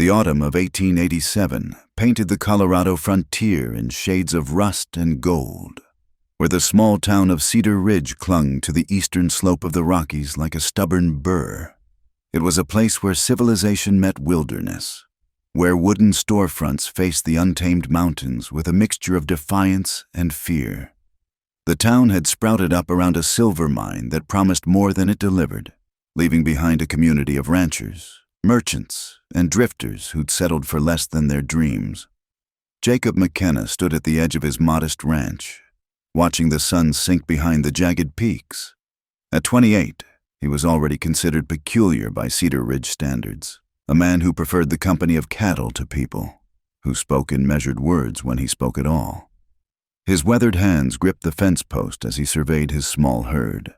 The autumn of 1887 painted the Colorado frontier in shades of rust and gold, where the small town of Cedar Ridge clung to the eastern slope of the Rockies like a stubborn burr. It was a place where civilization met wilderness, where wooden storefronts faced the untamed mountains with a mixture of defiance and fear. The town had sprouted up around a silver mine that promised more than it delivered, leaving behind a community of ranchers, merchants, and drifters who'd settled for less than their dreams. Jacob McKenna stood at the edge of his modest ranch, watching the sun sink behind the jagged peaks. At 28, he was already considered peculiar by Cedar Ridge standards, a man who preferred the company of cattle to people, who spoke in measured words when he spoke at all. His weathered hands gripped the fence post as he surveyed his small herd.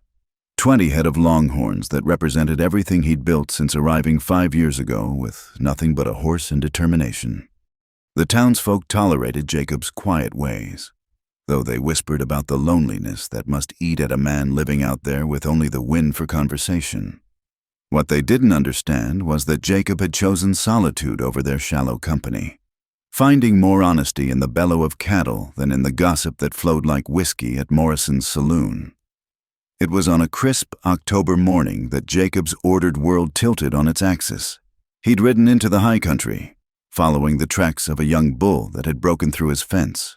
20 head of longhorns that represented everything he'd built since arriving 5 years ago with nothing but a horse and determination. The townsfolk tolerated Jacob's quiet ways, though they whispered about the loneliness that must eat at a man living out there with only the wind for conversation. What they didn't understand was that Jacob had chosen solitude over their shallow company, finding more honesty in the bellow of cattle than in the gossip that flowed like whiskey at Morrison's saloon. It was on a crisp October morning that Jacob's ordered world tilted on its axis. He'd ridden into the high country, following the tracks of a young bull that had broken through his fence.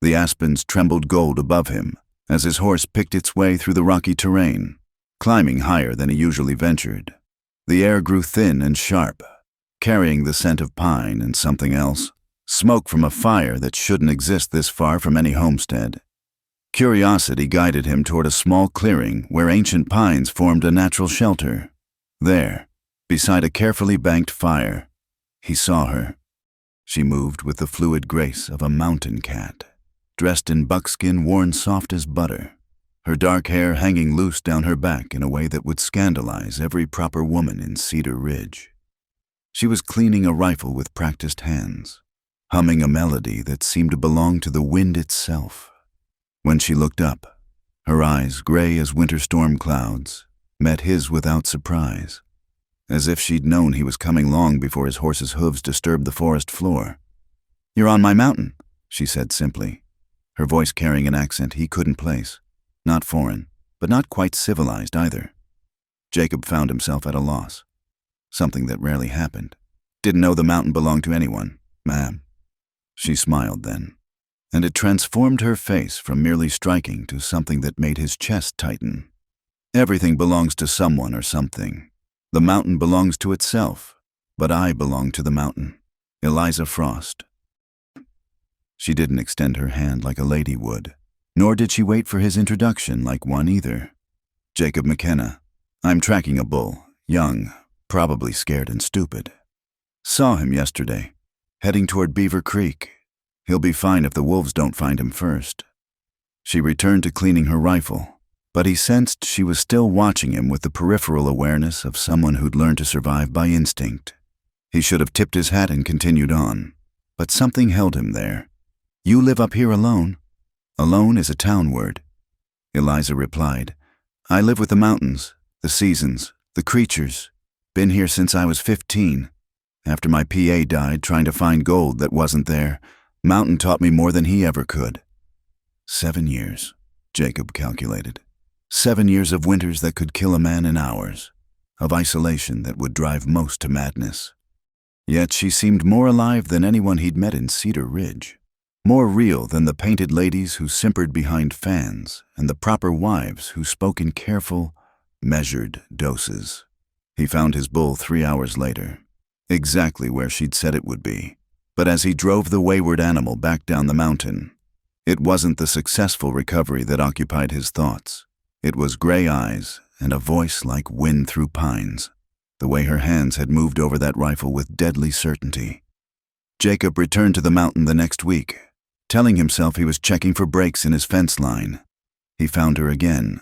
The aspens trembled gold above him as his horse picked its way through the rocky terrain, climbing higher than he usually ventured. The air grew thin and sharp, carrying the scent of pine and something else, smoke from a fire that shouldn't exist this far from any homestead. Curiosity guided him toward a small clearing where ancient pines formed a natural shelter. There, beside a carefully banked fire, he saw her. She moved with the fluid grace of a mountain cat, dressed in buckskin worn soft as butter, her dark hair hanging loose down her back in a way that would scandalize every proper woman in Cedar Ridge. She was cleaning a rifle with practiced hands, humming a melody that seemed to belong to the wind itself. When she looked up, her eyes, gray as winter storm clouds, met his without surprise, as if she'd known he was coming long before his horse's hooves disturbed the forest floor. "You're on my mountain," she said simply, her voice carrying an accent he couldn't place. Not foreign, but not quite civilized either. Jacob found himself at a loss. Something that rarely happened. "Didn't know the mountain belonged to anyone, ma'am." She smiled then, and it transformed her face from merely striking to something that made his chest tighten. "Everything belongs to someone or something. The mountain belongs to itself, but I belong to the mountain. Eliza Frost." She didn't extend her hand like a lady would, nor did she wait for his introduction like one either. "Jacob McKenna. I'm tracking a bull, young, probably scared and stupid. Saw him yesterday, heading toward Beaver Creek. He'll be fine if the wolves don't find him first." She returned to cleaning her rifle, but he sensed she was still watching him with the peripheral awareness of someone who'd learned to survive by instinct. He should have tipped his hat and continued on, but something held him there. "You live up here alone?" "Alone is a town word," Eliza replied. "I live with the mountains, the seasons, the creatures. Been here since I was 15. After my PA died trying to find gold that wasn't there, Mountain taught me more than he ever could." 7 years, Jacob calculated. 7 years of winters that could kill a man in hours, of isolation that would drive most to madness. Yet she seemed more alive than anyone he'd met in Cedar Ridge, more real than the painted ladies who simpered behind fans and the proper wives who spoke in careful, measured doses. He found his bull 3 hours later, exactly where she'd said it would be. But as he drove the wayward animal back down the mountain, it wasn't the successful recovery that occupied his thoughts. It was gray eyes and a voice like wind through pines, the way her hands had moved over that rifle with deadly certainty. Jacob returned to the mountain the next week, telling himself he was checking for breaks in his fence line. He found her again,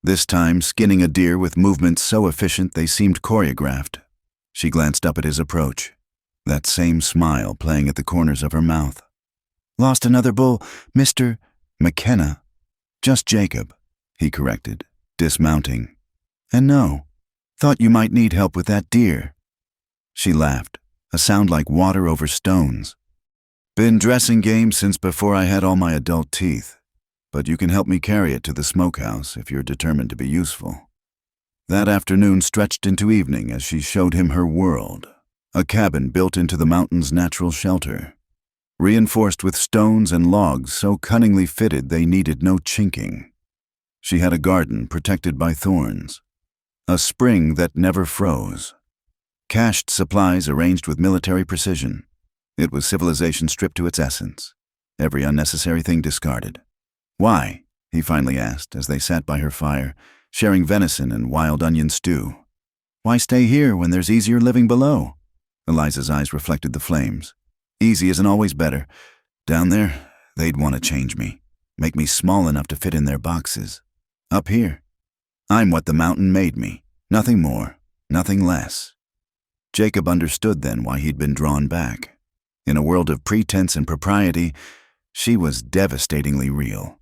this time skinning a deer with movements so efficient they seemed choreographed. She glanced up at his approach, that same smile playing at the corners of her mouth. "Lost another bull, Mr. McKenna." "Just Jacob," he corrected, dismounting. "And no, thought you might need help with that deer." She laughed, a sound like water over stones. Been dressing game since before I had all my adult teeth, but you can help me carry it to the smokehouse if you're determined to be useful. That afternoon stretched into evening as she showed him her world, a cabin built into the mountain's natural shelter, reinforced with stones and logs so cunningly fitted they needed no chinking. She had a garden protected by thorns, a spring that never froze, cached supplies arranged with military precision. It was civilization stripped to its essence, every unnecessary thing discarded. "Why?" he finally asked as they sat by her fire, sharing venison and wild onion stew. "Why stay here when there's easier living below?" Eliza's eyes reflected the flames. "Easy isn't always better. Down there, they'd want to change me, make me small enough to fit in their boxes. Up here, I'm what the mountain made me, nothing more, nothing less." Jacob understood then why he'd been drawn back. In a world of pretense and propriety, she was devastatingly real.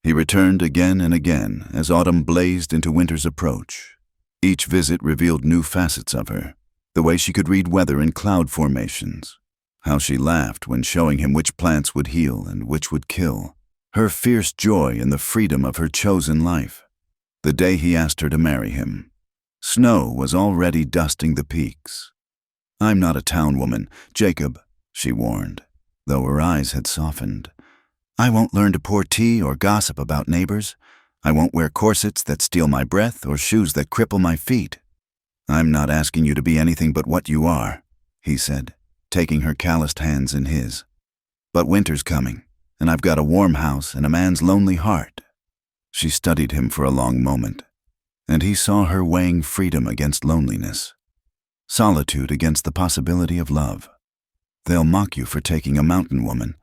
He returned again and again as autumn blazed into winter's approach. Each visit revealed new facets of her, the way she could read weather in cloud formations, how she laughed when showing him which plants would heal and which would kill, her fierce joy in the freedom of her chosen life. The day he asked her to marry him, snow was already dusting the peaks. "I'm not a town woman, Jacob," she warned, though her eyes had softened. "I won't learn to pour tea or gossip about neighbors. I won't wear corsets that steal my breath or shoes that cripple my feet." "I'm not asking you to be anything but what you are," he said, taking her calloused hands in his. "But winter's coming, and I've got a warm house and a man's lonely heart." She studied him for a long moment, and he saw her weighing freedom against loneliness, solitude against the possibility of love. "They'll mock you for taking a mountain woman.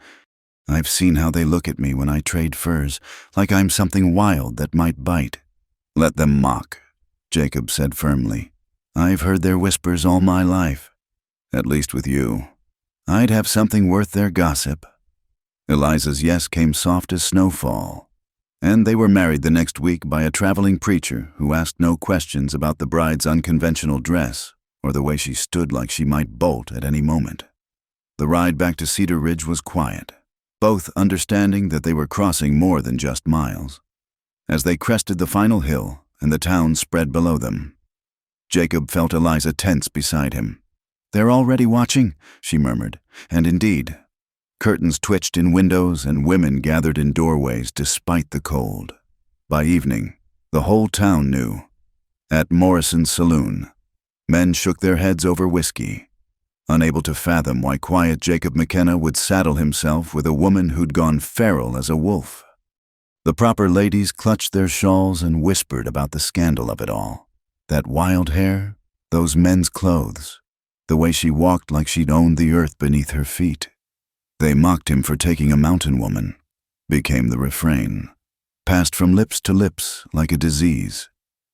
I've seen how they look at me when I trade furs, like I'm something wild that might bite." "Let them mock," Jacob said firmly. "I've heard their whispers all my life. At least with you, I'd have something worth their gossip." Eliza's yes came soft as snowfall, and they were married the next week by a traveling preacher who asked no questions about the bride's unconventional dress or the way she stood like she might bolt at any moment. The ride back to Cedar Ridge was quiet, both understanding that they were crossing more than just miles. As they crested the final hill and the town spread below them, Jacob felt Eliza tense beside him. "They're already watching," she murmured, and indeed, curtains twitched in windows and women gathered in doorways despite the cold. By evening, the whole town knew. At Morrison's saloon, men shook their heads over whiskey, unable to fathom why quiet Jacob McKenna would saddle himself with a woman who'd gone feral as a wolf. The proper ladies clutched their shawls and whispered about the scandal of it all. That wild hair, those men's clothes, the way she walked like she'd owned the earth beneath her feet. "They mocked him for taking a mountain woman," became the refrain, passed from lips to lips like a disease.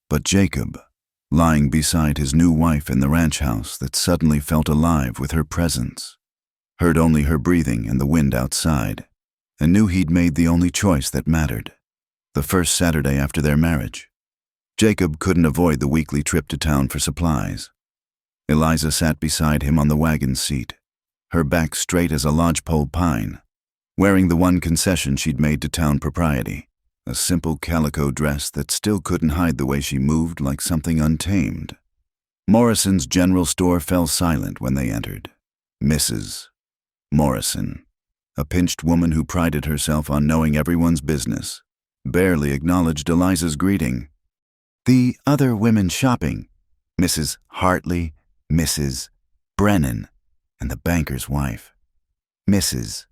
But Jacob, lying beside his new wife in the ranch house that suddenly felt alive with her presence, heard only her breathing and the wind outside, and knew he'd made the only choice that mattered. The first Saturday after their marriage, Jacob couldn't avoid the weekly trip to town for supplies. Eliza sat beside him on the wagon seat, her back straight as a lodgepole pine, wearing the one concession she'd made to town propriety, a simple calico dress that still couldn't hide the way she moved like something untamed. Morrison's general store fell silent when they entered. Mrs. Morrison, a pinched woman who prided herself on knowing everyone's business, barely acknowledged Eliza's greeting. "The other women shopping, Mrs. Hartley, Mrs. Brennan, and the banker's wife. Mrs.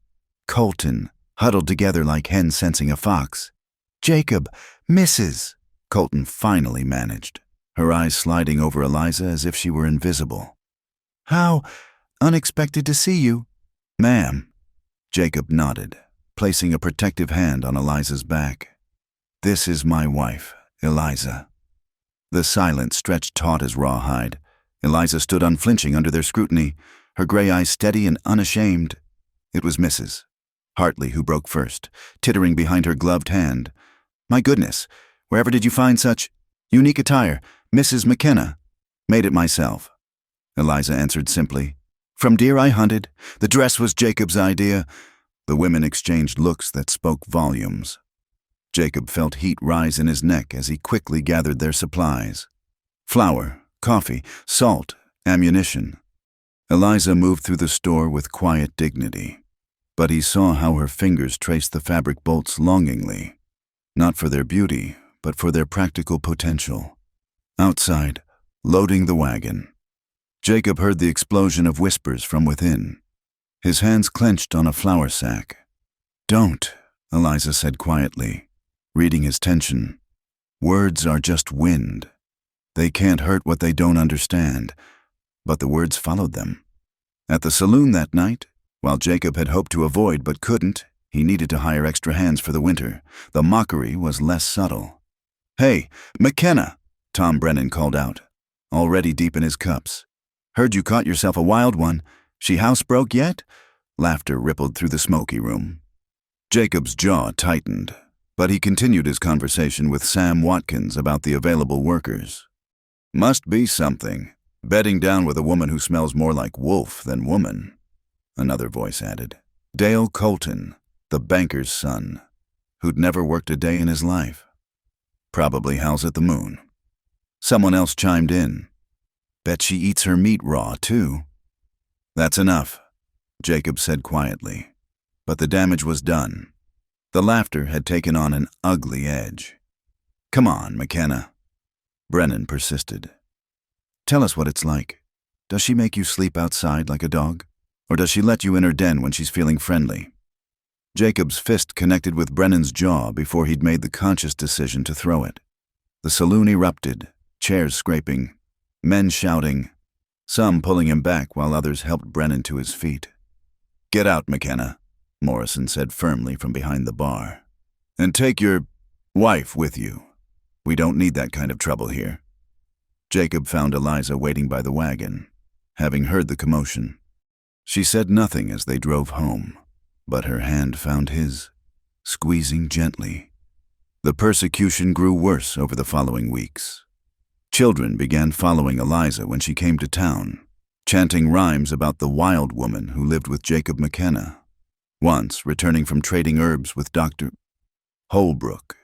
Colton, huddled together like hens sensing a fox. Jacob, Mrs. Colton finally managed, her eyes sliding over Eliza as if she were invisible. "How unexpected to see you." "Ma'am." Jacob nodded, placing a protective hand on Eliza's back. "This is my wife, Eliza." The silence stretched taut as rawhide. Eliza stood unflinching under their scrutiny, her gray eyes steady and unashamed. It was Mrs. Hartley who broke first, tittering behind her gloved hand. "My goodness, wherever did you find such unique attire? Mrs. McKenna." "Made it myself," Eliza answered simply. From deer I hunted. The dress was Jacob's idea. The women exchanged looks that spoke volumes. Jacob felt heat rise in his neck as he quickly gathered their supplies. Flour, coffee, salt, ammunition. Eliza moved through the store with quiet dignity, but he saw how her fingers traced the fabric bolts longingly, not for their beauty, but for their practical potential. Outside, loading the wagon, Jacob heard the explosion of whispers from within. His hands clenched on a flour sack. "Don't," Eliza said quietly, reading his tension. "Words are just wind. They can't hurt what they don't understand." But the words followed them. At the saloon that night, while Jacob had hoped to avoid but couldn't, he needed to hire extra hands for the winter. The mockery was less subtle. "Hey, McKenna," Tom Brennan called out, already deep in his cups. "Heard you caught yourself a wild one. She housebroke yet?" Laughter rippled through the smoky room. Jacob's jaw tightened, but he continued his conversation with Sam Watkins about the available workers. "Must be something. Bedding down with a woman who smells more like wolf than woman," another voice added. Dale Colton, the banker's son, who'd never worked a day in his life. "Probably howls at the moon." Someone else chimed in. "Bet she eats her meat raw, too." "That's enough," Jacob said quietly. But the damage was done. The laughter had taken on an ugly edge. "Come on, McKenna." Brennan persisted. "Tell us what it's like. Does she make you sleep outside like a dog? Or does she let you in her den when she's feeling friendly?" Jacob's fist connected with Brennan's jaw before he'd made the conscious decision to throw it. The saloon erupted, chairs scraping, men shouting, some pulling him back while others helped Brennan to his feet. "Get out, McKenna," Morrison said firmly from behind the bar. "And take your wife with you. We don't need that kind of trouble here." Jacob found Eliza waiting by the wagon, having heard the commotion. She said nothing as they drove home, but her hand found his, squeezing gently. The persecution grew worse over the following weeks. Children began following Eliza when she came to town, chanting rhymes about the wild woman who lived with Jacob McKenna. Once, returning from trading herbs with Dr. Holbrook,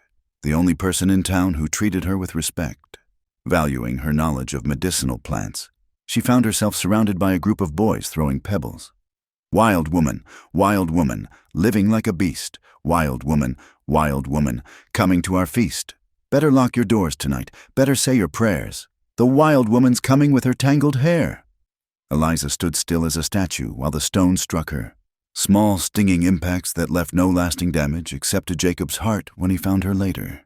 the only person in town who treated her with respect, valuing her knowledge of medicinal plants, she found herself surrounded by a group of boys throwing pebbles. Wild woman, living like a beast. Wild woman, coming to our feast. Better lock your doors tonight, better say your prayers. The wild woman's coming with her tangled hair. Eliza stood still as a statue while the stone struck her. Small, stinging impacts that left no lasting damage except to Jacob's heart when he found her later.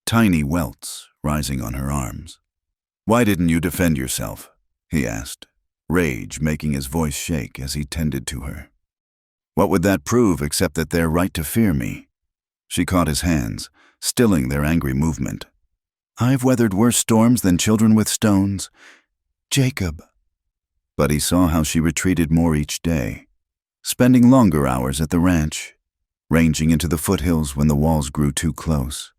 Tiny welts rising on her arms. "Why didn't you defend yourself?" he asked, rage making his voice shake as he tended to her. "What would that prove except that they're right to fear me?" She caught his hands, stilling their angry movement. "I've weathered worse storms than children with stones. Jacob." But he saw how she retreated more each day, spending longer hours at the ranch, ranging into the foothills when the walls grew too close.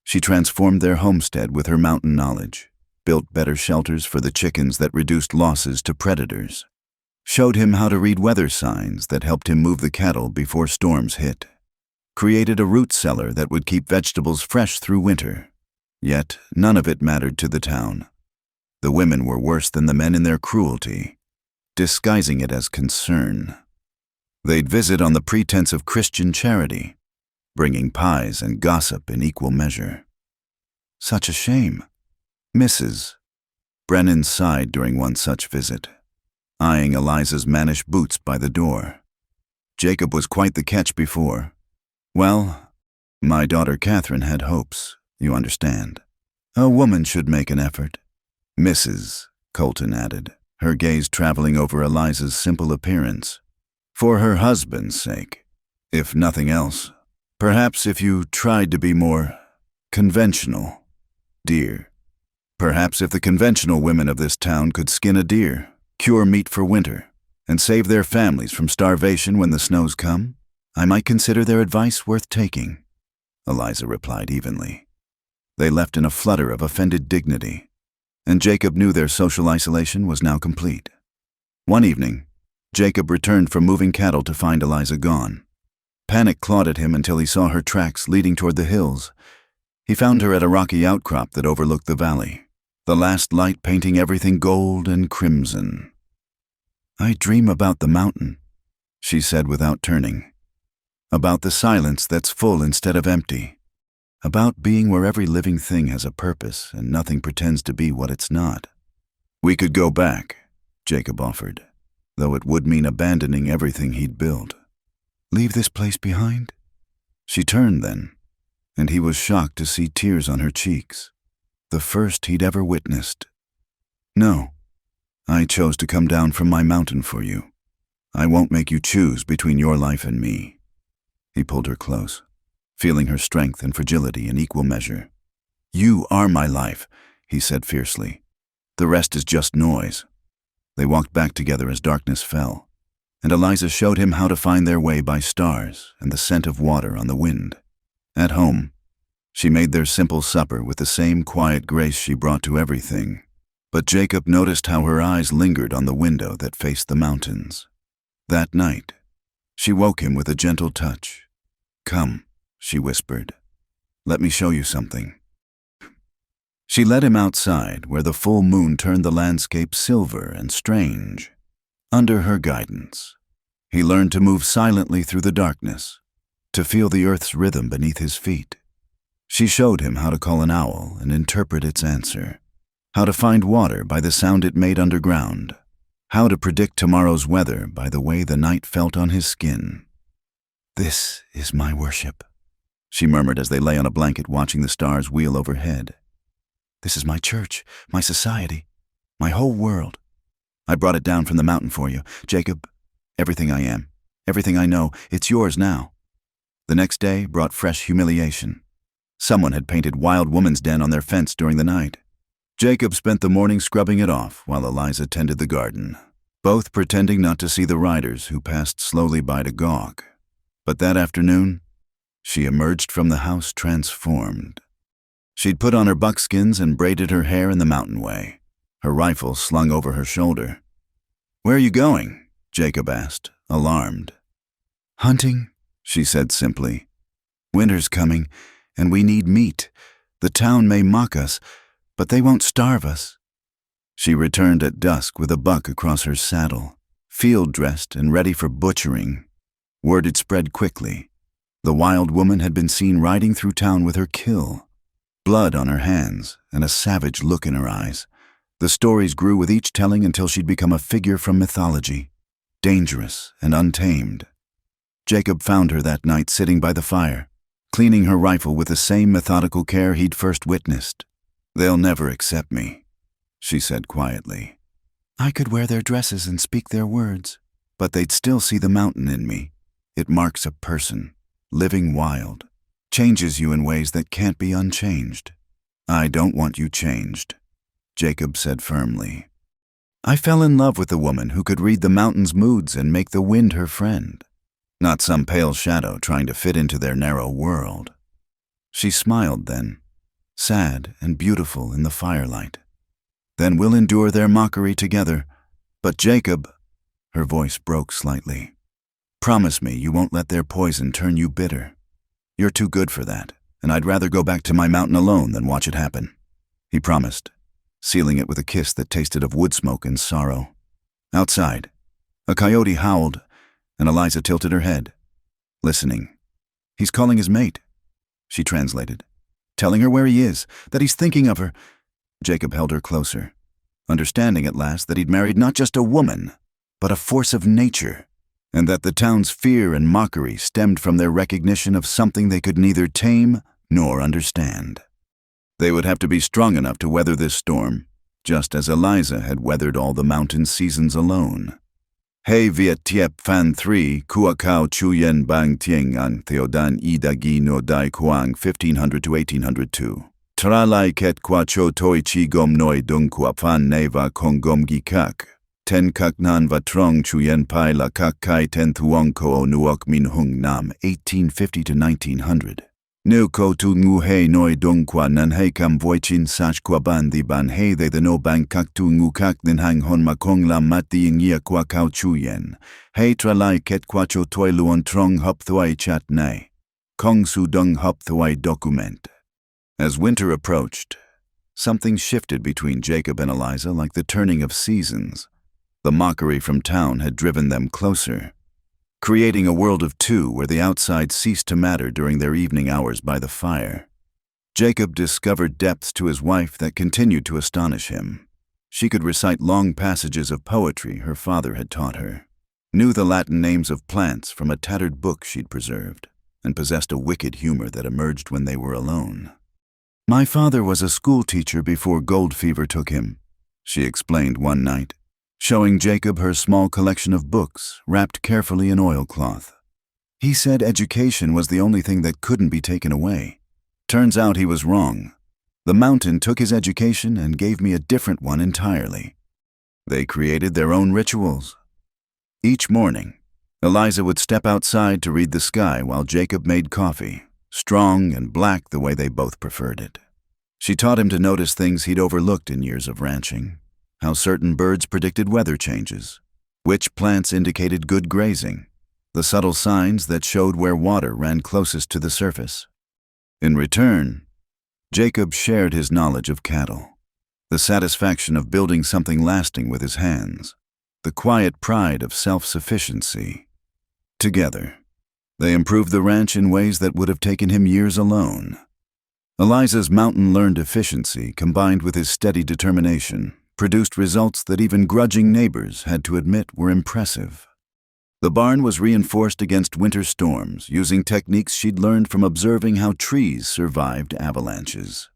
She transformed their homestead with her mountain knowledge, built better shelters for the chickens that reduced losses to predators, showed him how to read weather signs that helped him move the cattle before storms hit, created a root cellar that would keep vegetables fresh through winter. Yet none of it mattered to the town. The women were worse than the men in their cruelty, disguising it as concern. They'd visit on the pretense of Christian charity, bringing pies and gossip in equal measure. Such a shame. Mrs. Brennan sighed during one such visit, eyeing Eliza's mannish boots by the door. Jacob was quite the catch before. "Well, my daughter Catherine had hopes, you understand. A woman should make an effort." "Mrs." Colton added, her gaze traveling over Eliza's simple appearance. "For her husband's sake, if nothing else. Perhaps if you tried to be more conventional, dear. Perhaps if the conventional women of this town could skin a deer, cure meat for winter, and save their families from starvation when the snows come, I might consider their advice worth taking," Eliza replied evenly. They left in a flutter of offended dignity, and Jacob knew their social isolation was now complete. One evening, Jacob returned from moving cattle to find Eliza gone. Panic clawed at him until he saw her tracks leading toward the hills. He found her at a rocky outcrop that overlooked the valley, the last light painting everything gold and crimson. "I dream about the mountain," she said without turning. "About the silence that's full instead of empty. About being where every living thing has a purpose and nothing pretends to be what it's not." "We could go back," Jacob offered, though it would mean abandoning everything he'd built. "Leave this place behind?" She turned then, and he was shocked to see tears on her cheeks, the first he'd ever witnessed. "No, I chose to come down from my mountain for you. I won't make you choose between your life and me." He pulled her close, feeling her strength and fragility in equal measure. "You are my life," he said fiercely. "The rest is just noise." They walked back together as darkness fell, and Eliza showed him how to find their way by stars and the scent of water on the wind. At home, she made their simple supper with the same quiet grace she brought to everything, but Jacob noticed how her eyes lingered on the window that faced the mountains. That night, she woke him with a gentle touch. "Come," she whispered. "Let me show you something." She led him outside, where the full moon turned the landscape silver and strange. Under her guidance, he learned to move silently through the darkness, to feel the earth's rhythm beneath his feet. She showed him how to call an owl and interpret its answer, how to find water by the sound it made underground, how to predict tomorrow's weather by the way the night felt on his skin. "This is my worship," she murmured as they lay on a blanket watching the stars wheel overhead. "This is my church, my society, my whole world. I brought it down from the mountain for you, Jacob. Everything I am, everything I know, it's yours now." The next day brought fresh humiliation. Someone had painted Wild Woman's Den on their fence during the night. Jacob spent the morning scrubbing it off while Eliza tended the garden, both pretending not to see the riders who passed slowly by to gawk. But that afternoon, she emerged from the house transformed. She'd put on her buckskins and braided her hair in the mountain way, her rifle slung over her shoulder. "Where are you going?" Jacob asked, alarmed. "Hunting," she said simply. "Winter's coming, and we need meat. The town may mock us, but they won't starve us." She returned at dusk with a buck across her saddle, field-dressed and ready for butchering. Word had spread quickly. The Wild Woman had been seen riding through town with her kill, blood on her hands and a savage look in her eyes. The stories grew with each telling until she'd become a figure from mythology, dangerous and untamed. Jacob found her that night sitting by the fire, cleaning her rifle with the same methodical care he'd first witnessed. "They'll never accept me," she said quietly. "I could wear their dresses and speak their words, but they'd still see the mountain in me. It marks a person, living wild, changes you in ways that can't be unchanged." "I don't want you changed," Jacob said firmly. "I fell in love with a woman who could read the mountain's moods and make the wind her friend, not some pale shadow trying to fit into their narrow world." She smiled then, sad and beautiful in the firelight. "Then we'll endure their mockery together. But Jacob," her voice broke slightly, "promise me you won't let their poison turn you bitter. You're too good for that, and I'd rather go back to my mountain alone than watch it happen." He promised, sealing it with a kiss that tasted of wood smoke and sorrow. Outside, a coyote howled, and Eliza tilted her head, listening. "He's calling his mate," she translated, "telling her where he is, that he's thinking of her." Jacob held her closer, understanding at last that he'd married not just a woman, but a force of nature, and that the town's fear and mockery stemmed from their recognition of something they could neither tame nor understand. They would have to be strong enough to weather this storm, just as Eliza had weathered all the mountain seasons alone. He Viet Tiep Fan 3 Kua Kao Chuyen Bang Tieng An Theodan Ida Gi No Dai Kuang 1500 to 1802. Tra Lai Ket Kwa Cho Toi Chi Gom Noi Dung Kua Fan Neva Kong Gom Gi Kak. Ten Kak Nan Va Trong Chuyen Pai La Kak Kai Ten Thuong Ko O Nuok Min Hung Nam 1850 to 1900. Nil ko tu ngu hei noi dong kwa nan hei kam voichin sach kwa ban di ban hei they the no bang kak tu ngu kak nin hang hon ma kong lam mat di yia kwa kao chu yen. Hei tra lai ket kwa cho toi luon trong hop thuai chat nay. Kong su dung hop thuai document. As winter approached, something shifted between Jacob and Eliza like the turning of seasons. The mockery from town had driven them closer, creating a world of two where the outside ceased to matter during their evening hours by the fire. Jacob discovered depths to his wife that continued to astonish him. She could recite long passages of poetry her father had taught her, knew the Latin names of plants from a tattered book she'd preserved, and possessed a wicked humor that emerged when they were alone. "My father was a school teacher before gold fever took him," she explained one night, showing Jacob her small collection of books wrapped carefully in oilcloth. "He said education was the only thing that couldn't be taken away. Turns out he was wrong. The mountain took his education and gave me a different one entirely." They created their own rituals. Each morning, Eliza would step outside to read the sky while Jacob made coffee, strong and black the way they both preferred it. She taught him to notice things he'd overlooked in years of ranching, how certain birds predicted weather changes, which plants indicated good grazing, the subtle signs that showed where water ran closest to the surface. In return, Jacob shared his knowledge of cattle, the satisfaction of building something lasting with his hands, the quiet pride of self-sufficiency. Together, they improved the ranch in ways that would have taken him years alone. Eliza's mountain-learned efficiency, combined with his steady determination, produced results that even grudging neighbors had to admit were impressive. The barn was reinforced against winter storms using techniques she'd learned from observing how trees survived avalanches.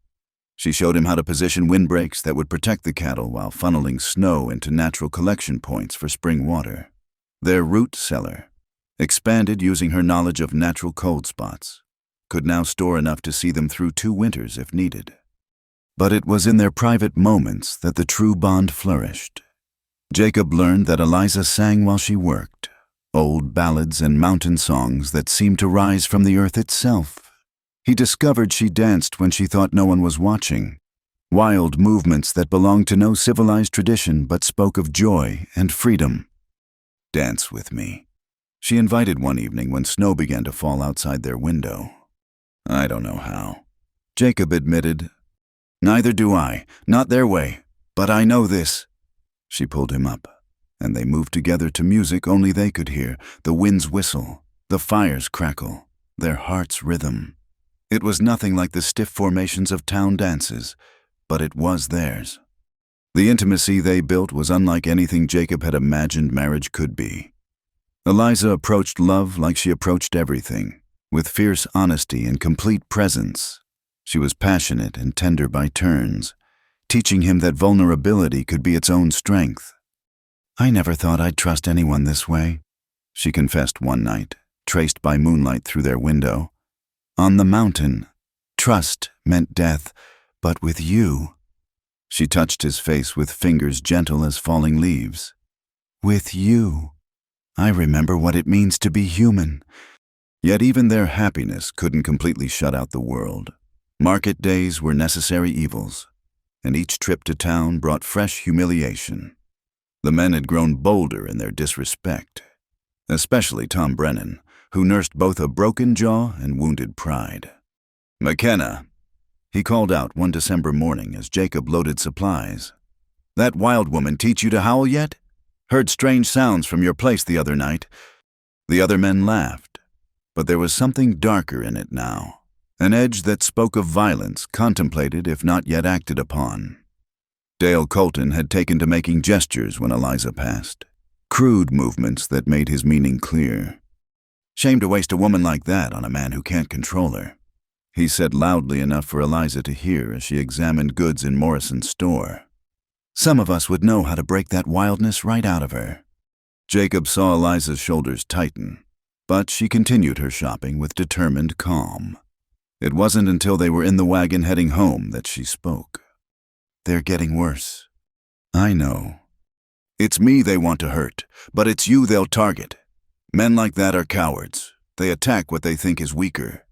She showed him how to position windbreaks that would protect the cattle while funneling snow into natural collection points for spring water. Their root cellar, expanded using her knowledge of natural cold spots, could now store enough to see them through 2 winters if needed. But it was in their private moments that the true bond flourished. Jacob learned that Eliza sang while she worked, old ballads and mountain songs that seemed to rise from the earth itself. He discovered she danced when she thought no one was watching, wild movements that belonged to no civilized tradition but spoke of joy and freedom. "Dance with me," she invited one evening when snow began to fall outside their window. "I don't know how," Jacob admitted. "Neither do I, not their way, but I know this." She pulled him up, and they moved together to music only they could hear, the wind's whistle, the fire's crackle, their heart's rhythm. It was nothing like the stiff formations of town dances, but it was theirs. The intimacy they built was unlike anything Jacob had imagined marriage could be. Eliza approached love like she approached everything, with fierce honesty and complete presence. She was passionate and tender by turns, teaching him that vulnerability could be its own strength. "I never thought I'd trust anyone this way," she confessed one night, traced by moonlight through their window. "On the mountain, trust meant death, but with you..." She touched his face with fingers gentle as falling leaves. "With you, I remember what it means to be human." Yet even their happiness couldn't completely shut out the world. Market days were necessary evils, and each trip to town brought fresh humiliation. The men had grown bolder in their disrespect, especially Tom Brennan, who nursed both a broken jaw and wounded pride. "McKenna," he called out one December morning as Jacob loaded supplies. "That wild woman teach you to howl yet? Heard strange sounds from your place the other night." The other men laughed, but there was something darker in it now, an edge that spoke of violence contemplated if not yet acted upon. Dale Colton had taken to making gestures when Eliza passed, crude movements that made his meaning clear. "Shame to waste a woman like that on a man who can't control her," he said loudly enough for Eliza to hear as she examined goods in Morrison's store. "Some of us would know how to break that wildness right out of her." Jacob saw Eliza's shoulders tighten, but she continued her shopping with determined calm. It wasn't until they were in the wagon heading home that she spoke. "They're getting worse." "I know. It's me they want to hurt, but it's you they'll target. Men like that are cowards. They attack what they think is weaker."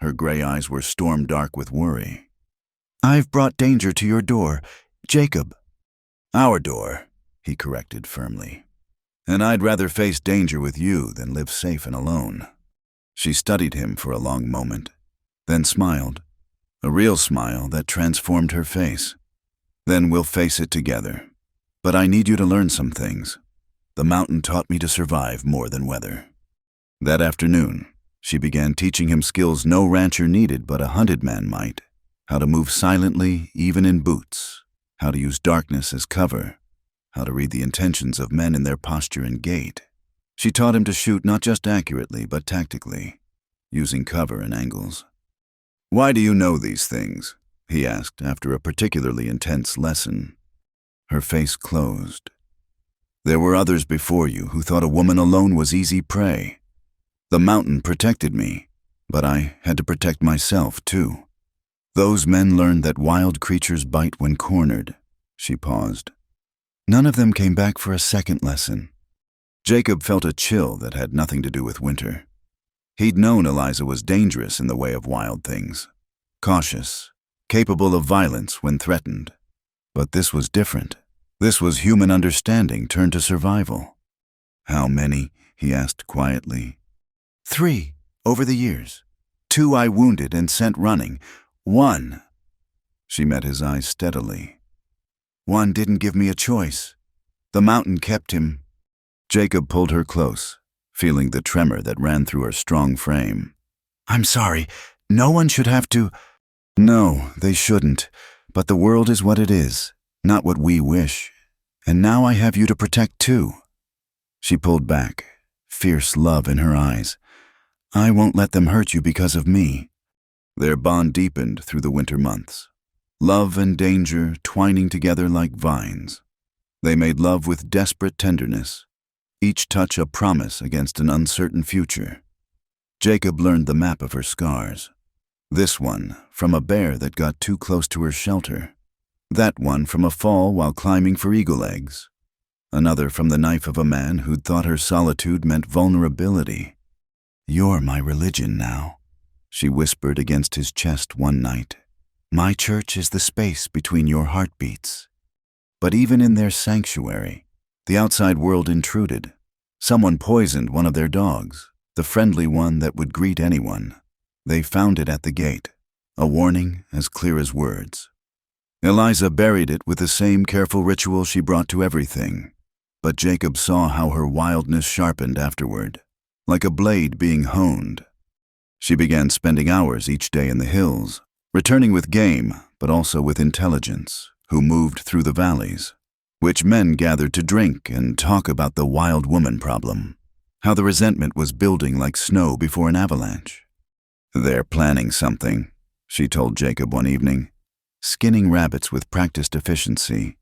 Her gray eyes were storm-dark with worry. "I've brought danger to your door, Jacob." "Our door," he corrected firmly. "And I'd rather face danger with you than live safe and alone." She studied him for a long moment, then smiled, a real smile that transformed her face. "Then we'll face it together. But I need you to learn some things. The mountain taught me to survive more than weather." That afternoon, she began teaching him skills no rancher needed but a hunted man might. How to move silently, even in boots. How to use darkness as cover. How to read the intentions of men in their posture and gait. She taught him to shoot not just accurately, but tactically, using cover and angles. "Why do you know these things?" he asked after a particularly intense lesson. Her face closed. "There were others before you who thought a woman alone was easy prey. The mountain protected me, but I had to protect myself too. Those men learned that wild creatures bite when cornered." She paused. None of them came back for a second lesson. Jacob felt a chill that had nothing to do with winter. He'd known Eliza was dangerous in the way of wild things, cautious, capable of violence when threatened. But this was different. This was human understanding turned to survival. "How many?" he asked quietly. "3, over the years. 2 I wounded and sent running. 1. She met his eyes steadily. "1 didn't give me a choice. The mountain kept him." Jacob pulled her close, feeling the tremor that ran through her strong frame. "I'm sorry. No one should have to—" "No, they shouldn't. But the world is what it is, not what we wish. And now I have you to protect too." She pulled back, fierce love in her eyes. "I won't let them hurt you because of me." Their bond deepened through the winter months. Love and danger twining together like vines. They made love with desperate tenderness, each touch a promise against an uncertain future. Jacob learned the map of her scars. This one from a bear that got too close to her shelter. That one from a fall while climbing for eagle eggs. Another from the knife of a man who'd thought her solitude meant vulnerability. "You're my religion now," she whispered against his chest one night. "My church is the space between your heartbeats." But even in their sanctuary, the outside world intruded. Someone poisoned one of their dogs, the friendly one that would greet anyone. They found it at the gate, a warning as clear as words. Eliza buried it with the same careful ritual she brought to everything. But Jacob saw how her wildness sharpened afterward, like a blade being honed. She began spending hours each day in the hills, returning with game, but also with intelligence, who moved through the valleys, which men gathered to drink and talk about the wild woman problem, how the resentment was building like snow before an avalanche. "They're planning something," she told Jacob one evening, skinning rabbits with practiced efficiency.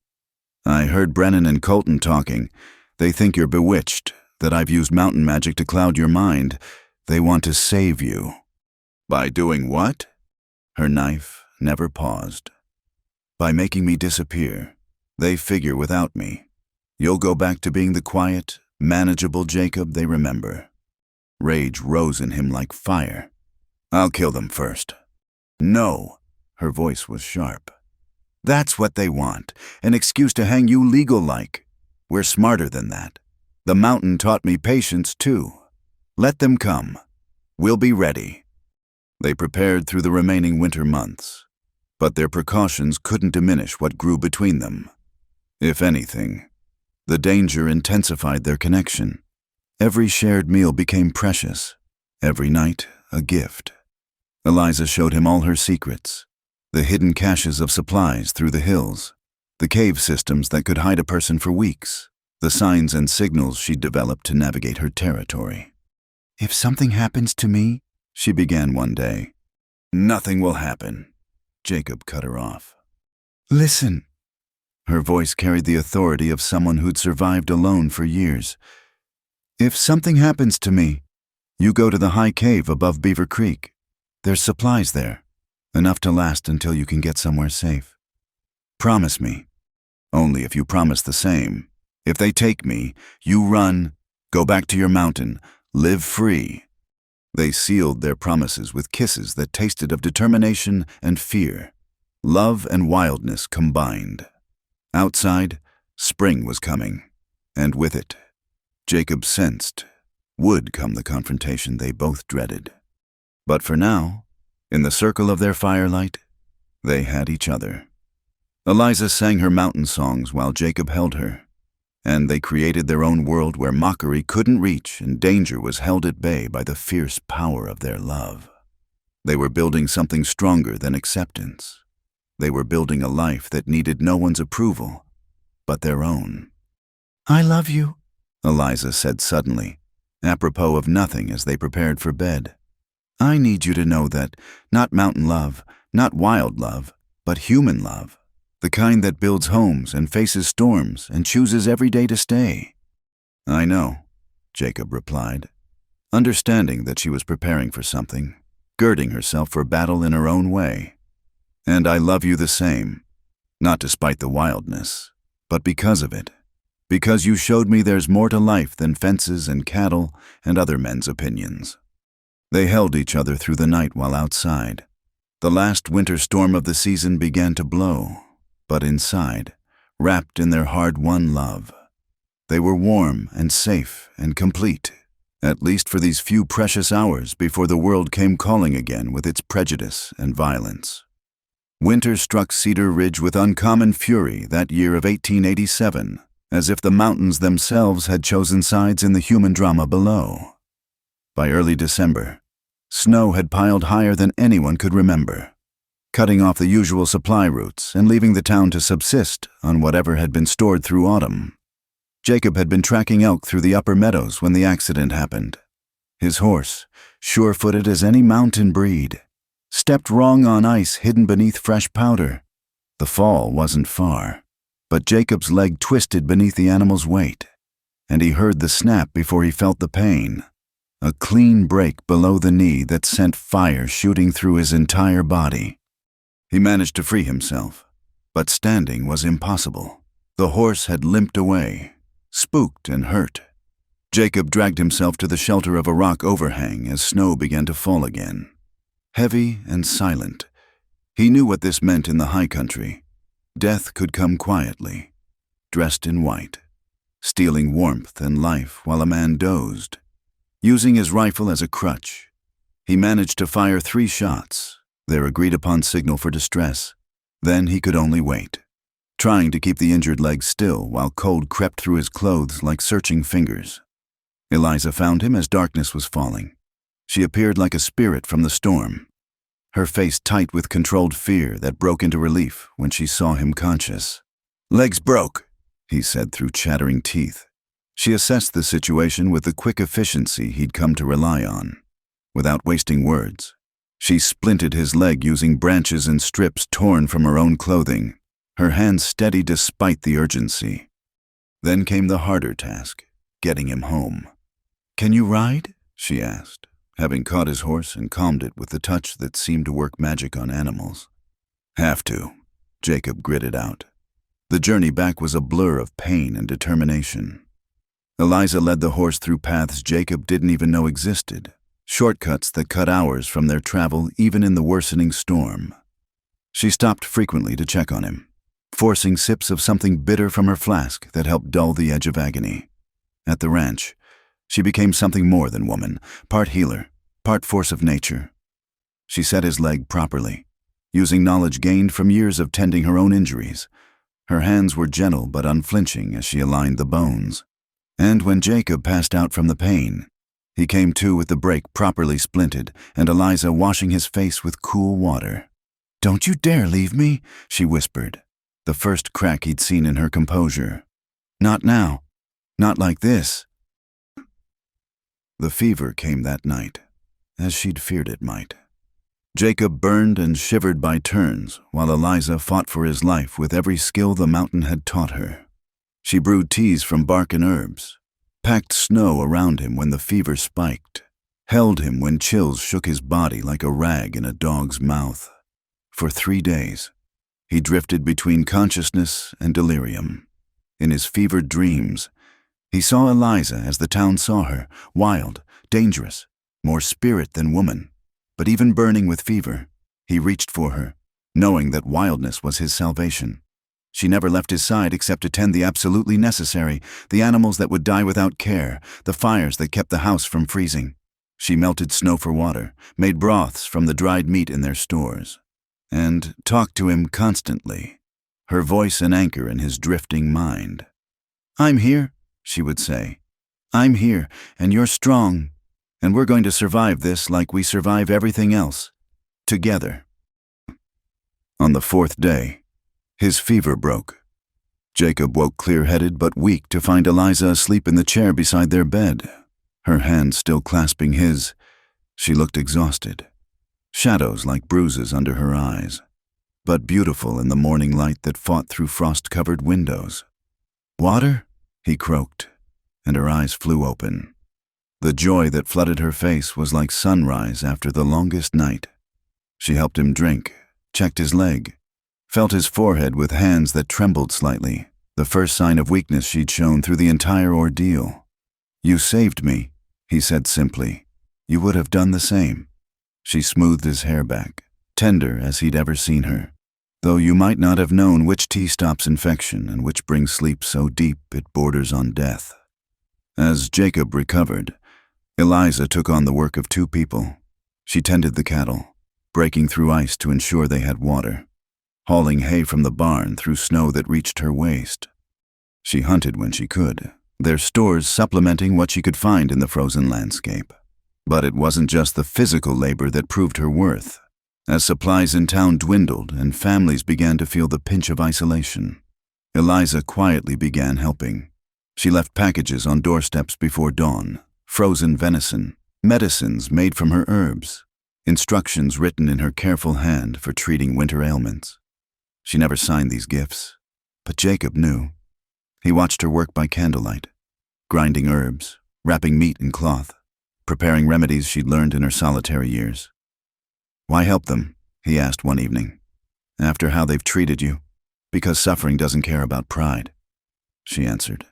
"I heard Brennan and Colton talking. They think you're bewitched, that I've used mountain magic to cloud your mind. They want to save you." "By doing what?" Her knife never paused. "By making me disappear. They figure without me. You'll go back to being the quiet, manageable Jacob they remember." Rage rose in him like fire. "I'll kill them first." "No." Her voice was sharp. "That's what they want, an excuse to hang you legal-like. We're smarter than that. The mountain taught me patience, too. Let them come. We'll be ready." They prepared through the remaining winter months, but their precautions couldn't diminish what grew between them. If anything, the danger intensified their connection. Every shared meal became precious, every night a gift. Eliza showed him all her secrets, the hidden caches of supplies through the hills, the cave systems that could hide a person for weeks, the signs and signals she'd developed to navigate her territory. "If something happens to me," she began one day. "Nothing will happen," Jacob cut her off. "Listen." Her voice carried the authority of someone who'd survived alone for years. "If something happens to me, you go to the high cave above Beaver Creek. There's supplies there, enough to last until you can get somewhere safe. Promise me. Only if you promise the same. If they take me, you run, go back to your mountain, live free. They sealed their promises with kisses that tasted of determination and fear, love and wildness combined. Outside, spring was coming, and with it, Jacob sensed, would come the confrontation they both dreaded. But for now, in the circle of their firelight, they had each other. Eliza sang her mountain songs while Jacob held her, and they created their own world where mockery couldn't reach and danger was held at bay by the fierce power of their love. They were building something stronger than acceptance. They were building a life that needed no one's approval, but their own. "I love you," Eliza said suddenly, apropos of nothing as they prepared for bed. "I need you to know that not mountain love, not wild love, but human love, the kind that builds homes and faces storms and chooses every day to stay." "I know," Jacob replied, understanding that she was preparing for something, girding herself for battle in her own way. "And I love you the same, not despite the wildness, but because of it. Because you showed me there's more to life than fences and cattle and other men's opinions." They held each other through the night while outside. The last winter storm of the season began to blow, but inside, wrapped in their hard-won love, they were warm and safe and complete, at least for these few precious hours before the world came calling again with its prejudice and violence. Winter struck Cedar Ridge with uncommon fury that year of 1887, as if the mountains themselves had chosen sides in the human drama below. By early December, snow had piled higher than anyone could remember, cutting off the usual supply routes and leaving the town to subsist on whatever had been stored through autumn. Jacob had been tracking elk through the upper meadows when the accident happened. His horse, sure-footed as any mountain breed, stepped wrong on ice hidden beneath fresh powder. The fall wasn't far, but Jacob's leg twisted beneath the animal's weight, and he heard the snap before he felt the pain. A clean break below the knee that sent fire shooting through his entire body. He managed to free himself, but standing was impossible. The horse had limped away, spooked and hurt. Jacob dragged himself to the shelter of a rock overhang as snow began to fall again. Heavy and silent, he knew what this meant in the high country. Death could come quietly, dressed in white, stealing warmth and life while a man dozed. Using his rifle as a crutch, he managed to fire 3 shots, their agreed-upon signal for distress. Then he could only wait, trying to keep the injured leg still while cold crept through his clothes like searching fingers. Eliza found him as darkness was falling. She appeared like a spirit from the storm, her face tight with controlled fear that broke into relief when she saw him conscious. "Legs broke," he said through chattering teeth. She assessed the situation with the quick efficiency he'd come to rely on. Without wasting words, she splinted his leg using branches and strips torn from her own clothing, her hands steady despite the urgency. Then came the harder task, getting him home. "Can you ride?" she asked, having caught his horse and calmed it with the touch that seemed to work magic on animals. "Have to," Jacob gritted out. The journey back was a blur of pain and determination. Eliza led the horse through paths Jacob didn't even know existed, shortcuts that cut hours from their travel even in the worsening storm. She stopped frequently to check on him, forcing sips of something bitter from her flask that helped dull the edge of agony. At the ranch, she became something more than woman, part healer, part force of nature. She set his leg properly, using knowledge gained from years of tending her own injuries. Her hands were gentle but unflinching as she aligned the bones. And when Jacob passed out from the pain, he came to with the break properly splinted and Eliza washing his face with cool water. "Don't you dare leave me," she whispered, the first crack he'd seen in her composure. "Not now. Not like this." The fever came that night, as she'd feared it might. Jacob burned and shivered by turns, while Eliza fought for his life with every skill the mountain had taught her. She brewed teas from bark and herbs, packed snow around him when the fever spiked, held him when chills shook his body like a rag in a dog's mouth. For 3 days, he drifted between consciousness and delirium. In his fevered dreams, he saw Eliza as the town saw her, wild, dangerous, more spirit than woman. But even burning with fever, he reached for her, knowing that wildness was his salvation. She never left his side except to tend the absolutely necessary, the animals that would die without care, the fires that kept the house from freezing. She melted snow for water, made broths from the dried meat in their stores, and talked to him constantly, her voice an anchor in his drifting mind. "I'm here," she would say. "I'm here, and you're strong, and we're going to survive this like we survive everything else, together." On the fourth day, his fever broke. Jacob woke clear-headed but weak to find Eliza asleep in the chair beside their bed, her hand still clasping his. She looked exhausted, shadows like bruises under her eyes, but beautiful in the morning light that fought through frost-covered windows. "Water?" he croaked, and her eyes flew open. The joy that flooded her face was like sunrise after the longest night. She helped him drink, checked his leg, felt his forehead with hands that trembled slightly, the first sign of weakness she'd shown through the entire ordeal. "You saved me," he said simply. "You would have done the same." She smoothed his hair back, tender as he'd ever seen her. "Though you might not have known which tea stops infection and which brings sleep so deep it borders on death." As Jacob recovered, Eliza took on the work of two people. She tended the cattle, breaking through ice to ensure they had water, hauling hay from the barn through snow that reached her waist. She hunted when she could, their stores supplementing what she could find in the frozen landscape. But it wasn't just the physical labor that proved her worth. As supplies in town dwindled and families began to feel the pinch of isolation, Eliza quietly began helping. She left packages on doorsteps before dawn, frozen venison, medicines made from her herbs, instructions written in her careful hand for treating winter ailments. She never signed these gifts, but Jacob knew. He watched her work by candlelight, grinding herbs, wrapping meat in cloth, preparing remedies she'd learned in her solitary years. "Why help them?" he asked one evening. "After how they've treated you? Because suffering doesn't care about pride," she answered.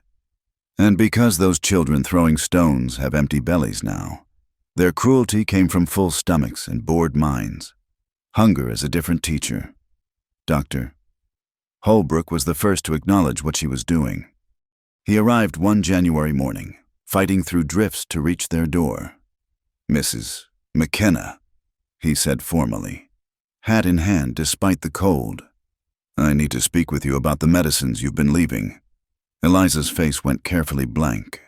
"And because those children throwing stones have empty bellies now. Their cruelty came from full stomachs and bored minds. Hunger is a different teacher. Dr. Holbrook was the first to acknowledge what she was doing. He arrived one January morning, fighting through drifts to reach their door. "Mrs. McKenna," he said formally, hat in hand despite the cold. "I need to speak with you about the medicines you've been leaving." Eliza's face went carefully blank,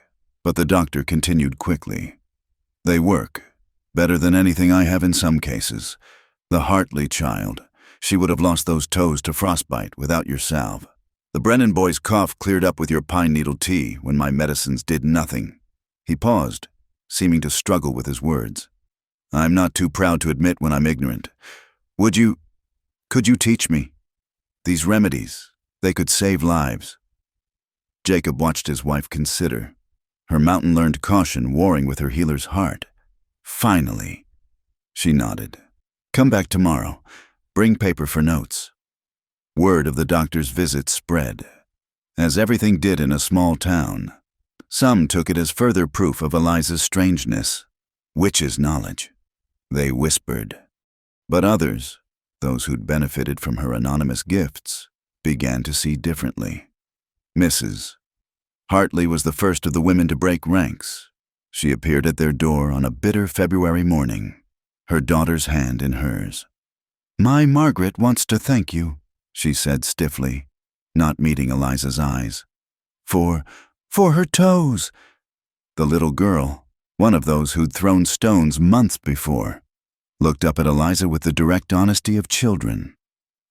but the doctor continued quickly. "They work, better than anything I have in some cases. The Hartley child, she would have lost those toes to frostbite without your salve. The Brennan boy's cough cleared up with your pine needle tea when my medicines did nothing." He paused, seeming to struggle with his words. "I'm not too proud to admit when I'm ignorant. Could you teach me? These remedies, they could save lives." Jacob watched his wife consider, her mountain-learned caution warring with her healer's heart. "Finally," she nodded. "Come back tomorrow. Bring paper for notes." Word of the doctor's visit spread, as everything did in a small town. Some took it as further proof of Eliza's strangeness, witch's knowledge. They whispered. But others, those who'd benefited from her anonymous gifts, began to see differently. Mrs. Hartley was the first of the women to break ranks. She appeared at their door on a bitter February morning, her daughter's hand in hers. "My Margaret wants to thank you," she said stiffly, not meeting Eliza's eyes. For her toes." The little girl, one of those who'd thrown stones months before, looked up at Eliza with the direct honesty of children.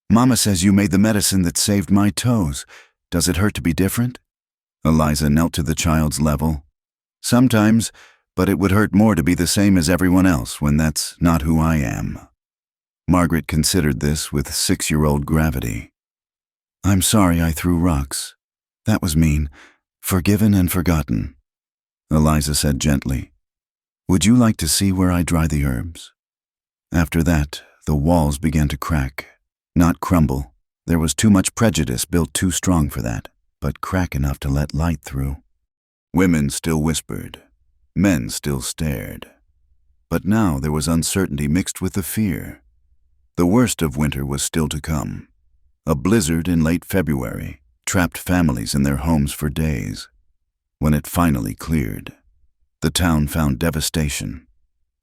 "Mama says you made the medicine that saved my toes. Does it hurt to be different?" Eliza knelt to the child's level. "Sometimes, but it would hurt more to be the same as everyone else when that's not who I am." Margaret considered this with 6-year-old gravity. "I'm sorry I threw rocks. That was mean. Forgiven and forgotten." Eliza said gently, "Would you like to see where I dry the herbs?" After that, the walls began to crack, not crumble. There was too much prejudice built too strong for that, but crack enough to let light through. Women still whispered. Men still stared. But now there was uncertainty mixed with the fear. The worst of winter was still to come. A blizzard in late February trapped families in their homes for days. When it finally cleared, the town found devastation: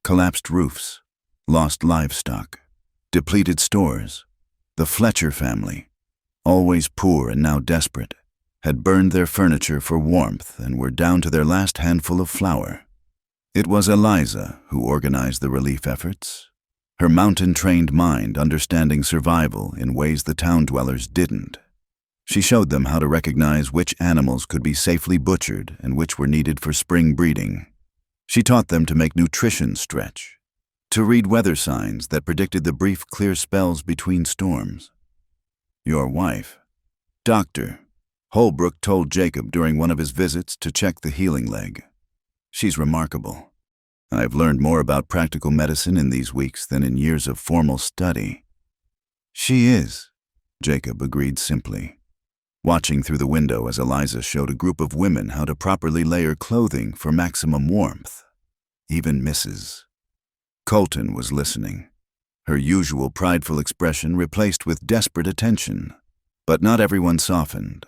collapsed roofs, lost livestock, depleted stores. The Fletcher family, always poor and now desperate, had burned their furniture for warmth and were down to their last handful of flour. It was Eliza who organized the relief efforts, her mountain-trained mind understanding survival in ways the town dwellers didn't. She showed them how to recognize which animals could be safely butchered and which were needed for spring breeding. She taught them to make nutrition stretch, to read weather signs that predicted the brief clear spells between storms. Your wife, Dr. Holbrook, told Jacob during one of his visits to check the healing leg. She's remarkable. I've learned more about practical medicine in these weeks than in years of formal study. She is, Jacob agreed simply, watching through the window as Eliza showed a group of women how to properly layer clothing for maximum warmth. Even Mrs. Colton was listening, her usual prideful expression replaced with desperate attention. But not everyone softened.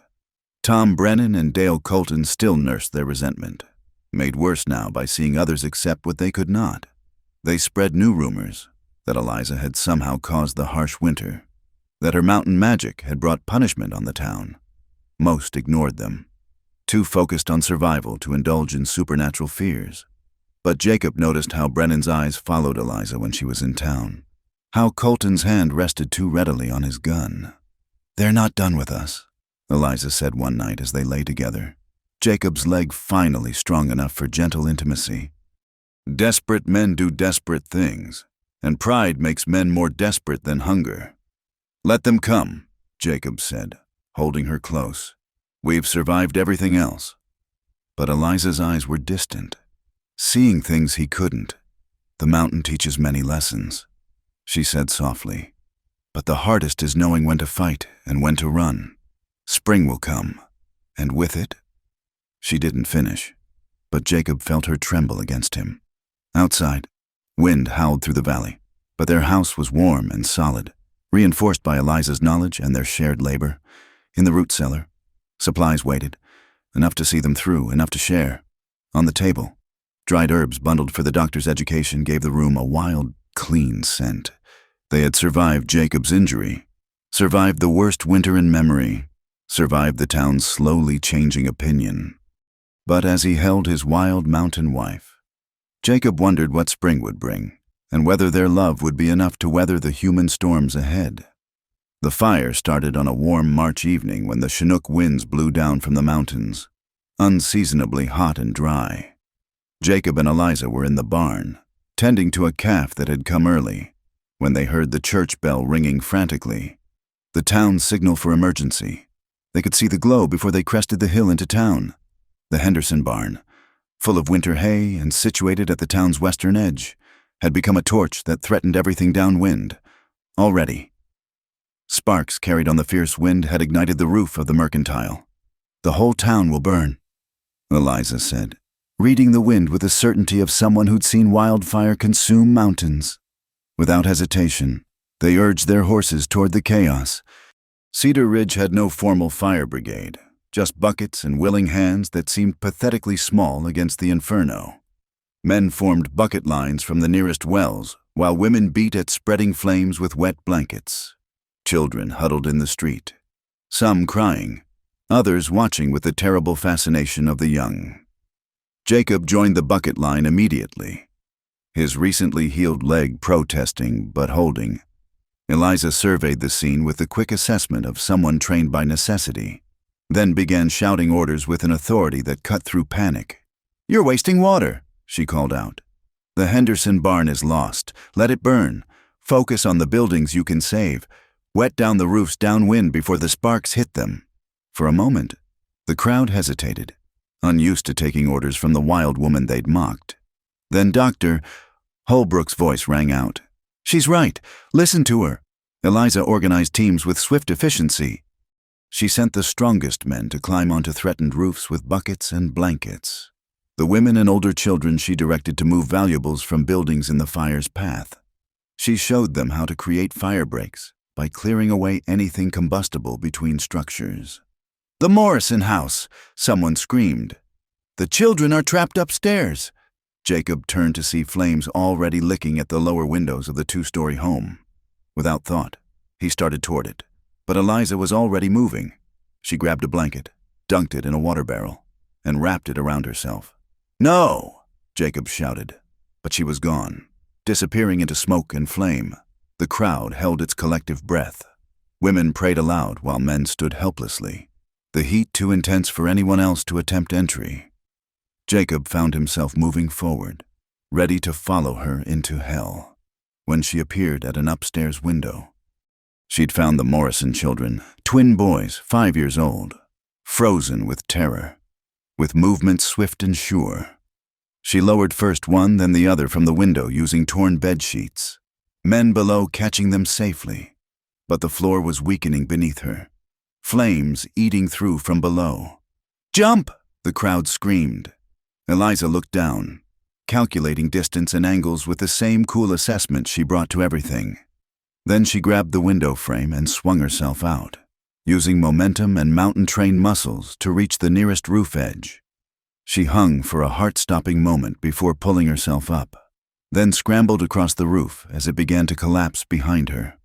Tom Brennan and Dale Colton still nursed their resentment, made worse now by seeing others accept what they could not. They spread new rumors that Eliza had somehow caused the harsh winter, that her mountain magic had brought punishment on the town. Most ignored them, too focused on survival to indulge in supernatural fears. But Jacob noticed how Brennan's eyes followed Eliza when she was in town, how Colton's hand rested too readily on his gun. "They're not done with us," Eliza said one night as they lay together, Jacob's leg finally strong enough for gentle intimacy. "Desperate men do desperate things, and pride makes men more desperate than hunger. Let them come," Jacob said, holding her close. "We've survived everything else." But Eliza's eyes were distant, seeing things he couldn't. "The mountain teaches many lessons," she said softly. "But the hardest is knowing when to fight and when to run. Spring will come, and with it—" She didn't finish, but Jacob felt her tremble against him. Outside, wind howled through the valley, but their house was warm and solid, reinforced by Eliza's knowledge and their shared labor. In the root cellar, supplies waited, enough to see them through, enough to share. On the table, dried herbs bundled for the doctor's education gave the room a wild, clean scent. They had survived Jacob's injury, survived the worst winter in memory, survived the town's slowly changing opinion. But as he held his wild mountain wife, Jacob wondered what spring would bring, and whether their love would be enough to weather the human storms ahead. The fire started on a warm March evening when the Chinook winds blew down from the mountains, unseasonably hot and dry. Jacob and Eliza were in the barn, tending to a calf that had come early, when they heard the church bell ringing frantically, the town's signal for emergency. They could see the glow before they crested the hill into town. The Henderson barn, full of winter hay and situated at the town's western edge, had become a torch that threatened everything downwind. Already, sparks carried on the fierce wind had ignited the roof of the mercantile. "The whole town will burn," Eliza said, reading the wind with the certainty of someone who'd seen wildfire consume mountains. Without hesitation, they urged their horses toward the chaos. Cedar Ridge had no formal fire brigade, just buckets and willing hands that seemed pathetically small against the inferno. Men formed bucket lines from the nearest wells, while women beat at spreading flames with wet blankets. Children huddled in the street, some crying, others watching with the terrible fascination of the young. Jacob joined the bucket line immediately, his recently healed leg protesting but holding. Eliza surveyed the scene with the quick assessment of someone trained by necessity, then began shouting orders with an authority that cut through panic. "You're wasting water," she called out. "The Henderson barn is lost. Let it burn. Focus on the buildings you can save. Wet down the roofs downwind before the sparks hit them." For a moment, the crowd hesitated, unused to taking orders from the wild woman they'd mocked. Then Dr. Holbrook's voice rang out. "She's right. Listen to her." Eliza organized teams with swift efficiency. She sent the strongest men to climb onto threatened roofs with buckets and blankets. The women and older children she directed to move valuables from buildings in the fire's path. She showed them how to create fire breaks by clearing away anything combustible between structures. "The Morrison house!" someone screamed. "The children are trapped upstairs!" Jacob turned to see flames already licking at the lower windows of the two-story home. Without thought, he started toward it, but Eliza was already moving. She grabbed a blanket, dunked it in a water barrel, and wrapped it around herself. "No!" Jacob shouted, but she was gone, disappearing into smoke and flame. The crowd held its collective breath. Women prayed aloud while men stood helplessly, the heat too intense for anyone else to attempt entry. Jacob found himself moving forward, ready to follow her into hell, when she appeared at an upstairs window. She'd found the Morrison children, twin boys, 5 years old, frozen with terror, with movements swift and sure. She lowered first one, then the other from the window using torn bed sheets, men below catching them safely. But the floor was weakening beneath her, flames eating through from below. "Jump!" the crowd screamed. Eliza looked down, calculating distance and angles with the same cool assessment she brought to everything. Then she grabbed the window frame and swung herself out, using momentum and mountain-trained muscles to reach the nearest roof edge. She hung for a heart-stopping moment before pulling herself up, then scrambled across the roof as it began to collapse behind her.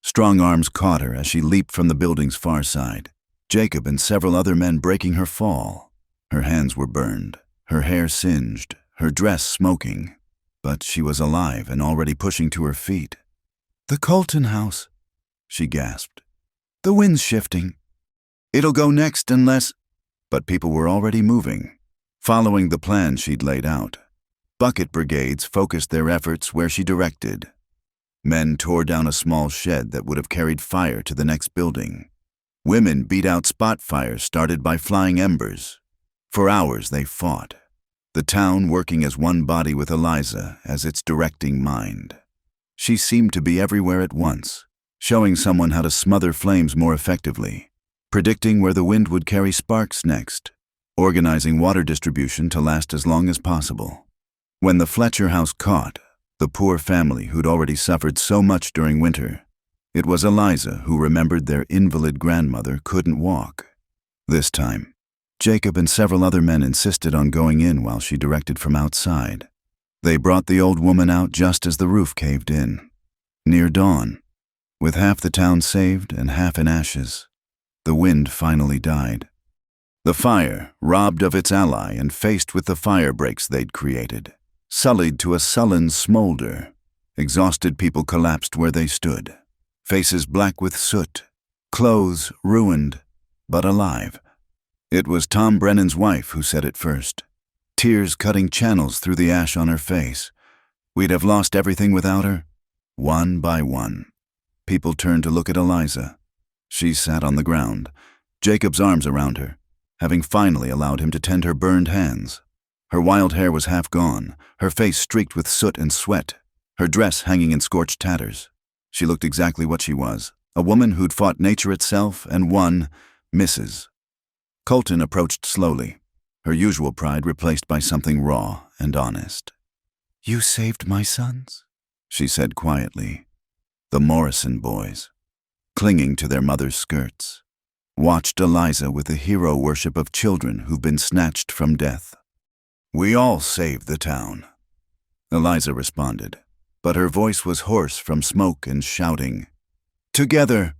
Strong arms caught her as she leaped from the building's far side, Jacob and several other men breaking her fall. Her hands were burned, her hair singed, her dress smoking, but she was alive and already pushing to her feet. "The Colton house," she gasped. "The wind's shifting. It'll go next unless—" But people were already moving, following the plan she'd laid out. Bucket brigades focused their efforts where she directed. Men tore down a small shed that would have carried fire to the next building. Women beat out spot fires started by flying embers. For hours they fought, the town working as one body with Eliza as its directing mind. She seemed to be everywhere at once, showing someone how to smother flames more effectively, predicting where the wind would carry sparks next, organizing water distribution to last as long as possible. When the Fletcher house caught, the poor family who'd already suffered so much during winter, it was Eliza who remembered their invalid grandmother couldn't walk. This time, Jacob and several other men insisted on going in while she directed from outside. They brought the old woman out just as the roof caved in. Near dawn, with half the town saved and half in ashes, the wind finally died. The fire, robbed of its ally and faced with the fire breaks they'd created, sullied to a sullen smolder. Exhausted people collapsed where they stood, faces black with soot, clothes ruined, but alive. It was Tom Brennan's wife who said it first, tears cutting channels through the ash on her face. We'd have lost everything without her. One by one, people turned to look at Eliza. She sat on the ground, Jacob's arms around her, having finally allowed him to tend her burned hands. Her wild hair was half gone, her face streaked with soot and sweat, her dress hanging in scorched tatters. She looked exactly what she was, a woman who'd fought nature itself and won, Mrs. Colton approached slowly, her usual pride replaced by something raw and honest. "You saved my sons," she said quietly. The Morrison boys, clinging to their mother's skirts, watched Eliza with the hero worship of children who've been snatched from death. "We all saved the town," Eliza responded, but her voice was hoarse from smoke and shouting. "Together."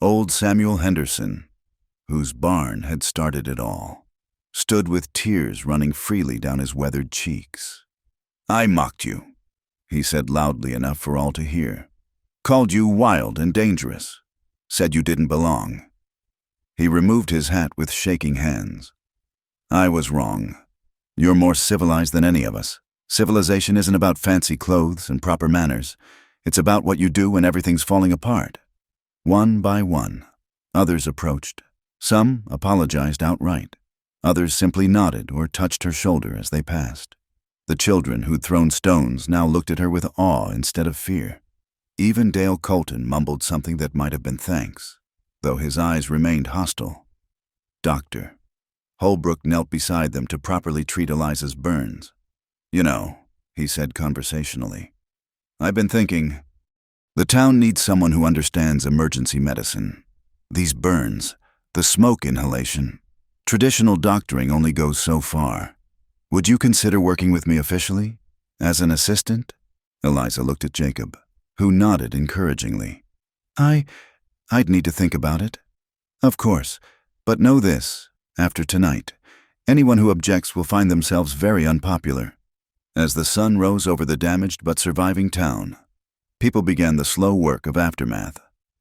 Old Samuel Henderson, whose barn had started it all, stood with tears running freely down his weathered cheeks. "I mocked you," he said loudly enough for all to hear. "Called you wild and dangerous. Said you didn't belong." He removed his hat with shaking hands. "I was wrong. You're more civilized than any of us. Civilization isn't about fancy clothes and proper manners. It's about what you do when everything's falling apart." One by one, others approached. Some apologized outright. Others simply nodded or touched her shoulder as they passed. The children who'd thrown stones now looked at her with awe instead of fear. Even Dale Colton mumbled something that might have been thanks, though his eyes remained hostile. "Doctor, Holbrook knelt beside them to properly treat Eliza's burns. "You know," he said conversationally, "I've been thinking, the town needs someone who understands emergency medicine. These burns, the smoke inhalation, traditional doctoring only goes so far. Would you consider working with me officially? As an assistant?" Eliza looked at Jacob, who nodded encouragingly. I'd need to think about it. Of course, but know this, after tonight, anyone who objects will find themselves very unpopular." As the sun rose over the damaged but surviving town, people began the slow work of aftermath.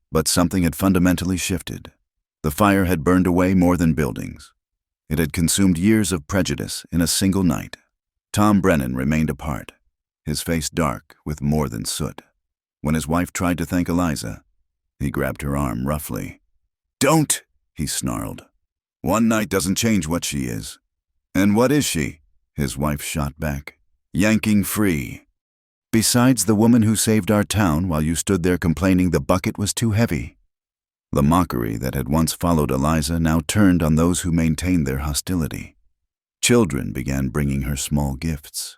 But something had fundamentally shifted. The fire had burned away more than buildings. It had consumed years of prejudice in a single night. Tom Brennan remained apart, his face dark with more than soot. When his wife tried to thank Eliza, he grabbed her arm roughly. "Don't!" he snarled. "One night doesn't change what she is." "And what is she?" his wife shot back. "Yanking free. Besides the woman who saved our town while you stood there complaining the bucket was too heavy." The mockery that had once followed Eliza now turned on those who maintained their hostility. Children began bringing her small gifts.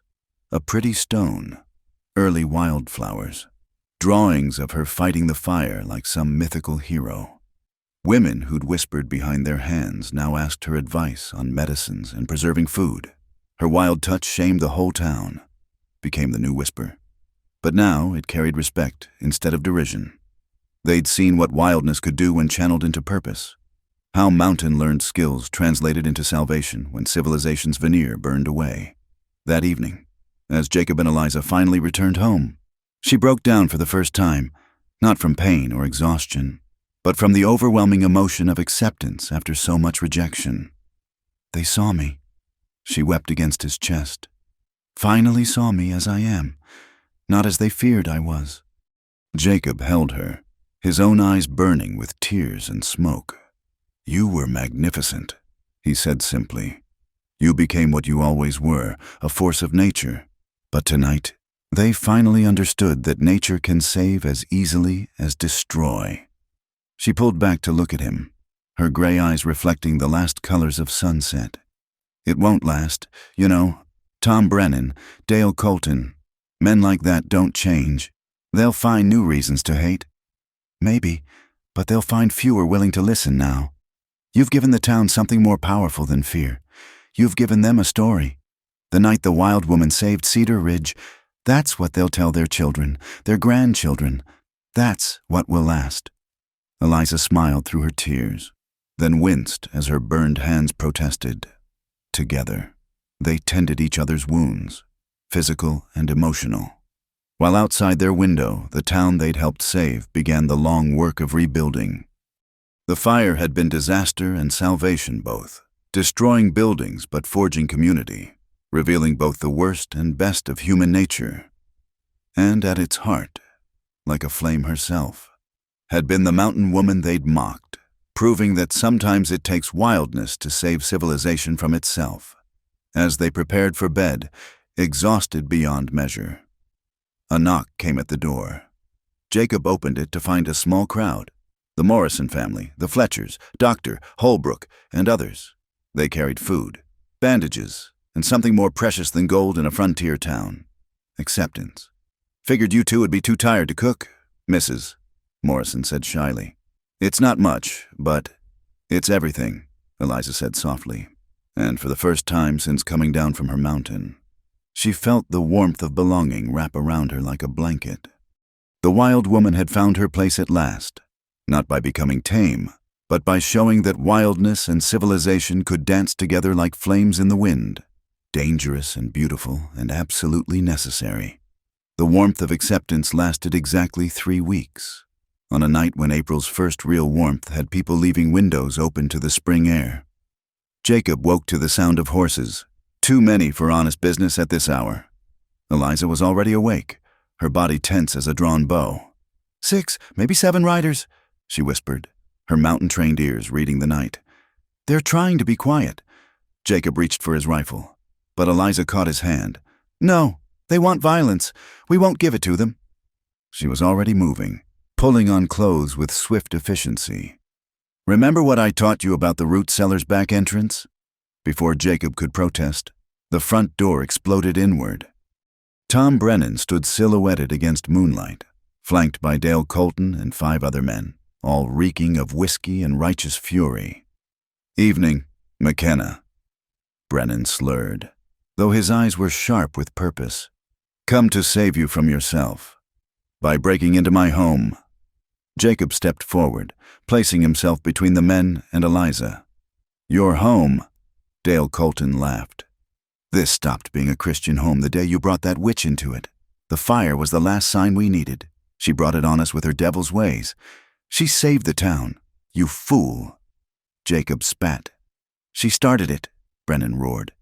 A pretty stone, early wildflowers, drawings of her fighting the fire like some mythical hero. Women who'd whispered behind their hands now asked her advice on medicines and preserving food. Her wild touch shamed the whole town, became the new whisper. But now it carried respect instead of derision. They'd seen what wildness could do when channeled into purpose, how mountain-learned skills translated into salvation when civilization's veneer burned away. That evening, as Jacob and Eliza finally returned home, she broke down for the first time, not from pain or exhaustion, but from the overwhelming emotion of acceptance after so much rejection. "They saw me," she wept against his chest. "Finally saw me as I am, not as they feared I was." Jacob held her, his own eyes burning with tears and smoke. "You were magnificent," he said simply. "You became what you always were, a force of nature. But tonight, they finally understood that nature can save as easily as destroy." She pulled back to look at him, her gray eyes reflecting the last colors of sunset. "It won't last, you know. Tom Brennan, Dale Colton, men like that don't change. They'll find new reasons to hate." "Maybe, but they'll find fewer willing to listen now. You've given the town something more powerful than fear. You've given them a story. The night the wild woman saved Cedar Ridge, that's what they'll tell their children, their grandchildren. That's what will last." Eliza smiled through her tears, then winced as her burned hands protested. Together, they tended each other's wounds, physical and emotional. While outside their window, the town they'd helped save began the long work of rebuilding. The fire had been disaster and salvation both, destroying buildings but forging community, revealing both the worst and best of human nature. And at its heart, like a flame herself, had been the mountain woman they'd mocked, proving that sometimes it takes wildness to save civilization from itself. As they prepared for bed, exhausted beyond measure, a knock came at the door. Jacob opened it to find a small crowd. The Morrison family, the Fletchers, Dr. Holbrook, and others. They carried food, bandages, and something more precious than gold in a frontier town: acceptance. "Figured you two would be too tired to cook, Mrs." Morrison said shyly. "It's not much, but it's everything," Eliza said softly. And for the first time since coming down from her mountain, she felt the warmth of belonging wrap around her like a blanket. The wild woman had found her place at last, not by becoming tame, but by showing that wildness and civilization could dance together like flames in the wind, dangerous and beautiful and absolutely necessary. The warmth of acceptance lasted exactly 3 weeks, on a night when April's first real warmth had people leaving windows open to the spring air. Jacob woke to the sound of horses, too many for honest business at this hour. Eliza was already awake, her body tense as a drawn bow. 6, maybe 7 riders," she whispered, her mountain-trained ears reading the night. "They're trying to be quiet." Jacob reached for his rifle, but Eliza caught his hand. "No, they want violence. We won't give it to them." She was already moving, pulling on clothes with swift efficiency. "Remember what I taught you about the root cellar's back entrance?" Before Jacob could protest, the front door exploded inward. Tom Brennan stood silhouetted against moonlight, flanked by Dale Colton and 5 other men, all reeking of whiskey and righteous fury. "Evening, McKenna." Brennan slurred, though his eyes were sharp with purpose. "Come to save you from yourself. By breaking into my home." Jacob stepped forward, placing himself between the men and Eliza. "Your home?" Dale Colton laughed. "This stopped being a Christian home the day you brought that witch into it. The fire was the last sign we needed. She brought it on us with her devil's ways. She saved the town. You fool." Jacob spat. "She started it," Brennan roared.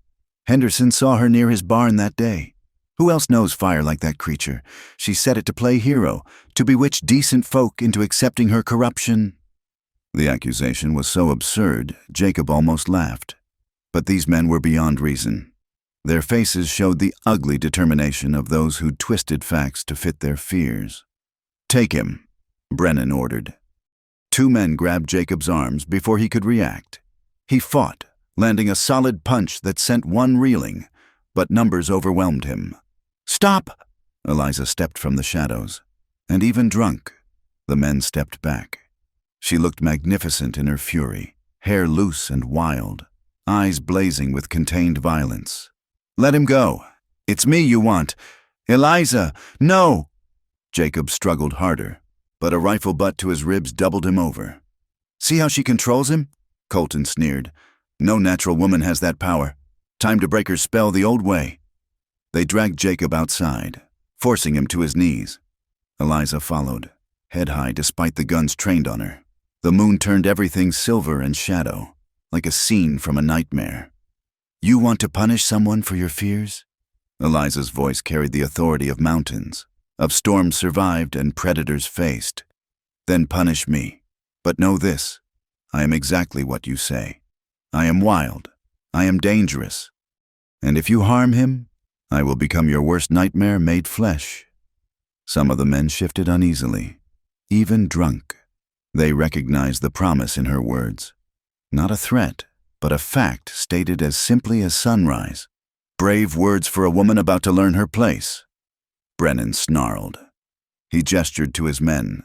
"Henderson saw her near his barn that day. Who else knows fire like that creature? She set it to play hero, to bewitch decent folk into accepting her corruption." The accusation was so absurd, Jacob almost laughed. But these men were beyond reason. Their faces showed the ugly determination of those who'd twisted facts to fit their fears. "Take him," Brennan ordered. 2 men grabbed Jacob's arms before he could react. He fought, landing a solid punch that sent one reeling, but numbers overwhelmed him. "Stop!" Eliza stepped from the shadows. And even drunk, the men stepped back. She looked magnificent in her fury, hair loose and wild, eyes blazing with contained violence. "Let him go. It's me you want. Eliza, no!" Jacob struggled harder, but a rifle butt to his ribs doubled him over. "See how she controls him?" Colton sneered. "No natural woman has that power. Time to break her spell the old way." They dragged Jacob outside, forcing him to his knees. Eliza followed, head high despite the guns trained on her. The moon turned everything silver and shadow, like a scene from a nightmare. "You want to punish someone for your fears?" Eliza's voice carried the authority of mountains, of storms survived and predators faced. "Then punish me. But know this, I am exactly what you say. I am wild. I am dangerous. And if you harm him, I will become your worst nightmare made flesh." Some of the men shifted uneasily, even drunk. They recognized the promise in her words. Not a threat, but a fact stated as simply as sunrise. Brave words for a woman about to learn her place. Brennan snarled. He gestured to his men.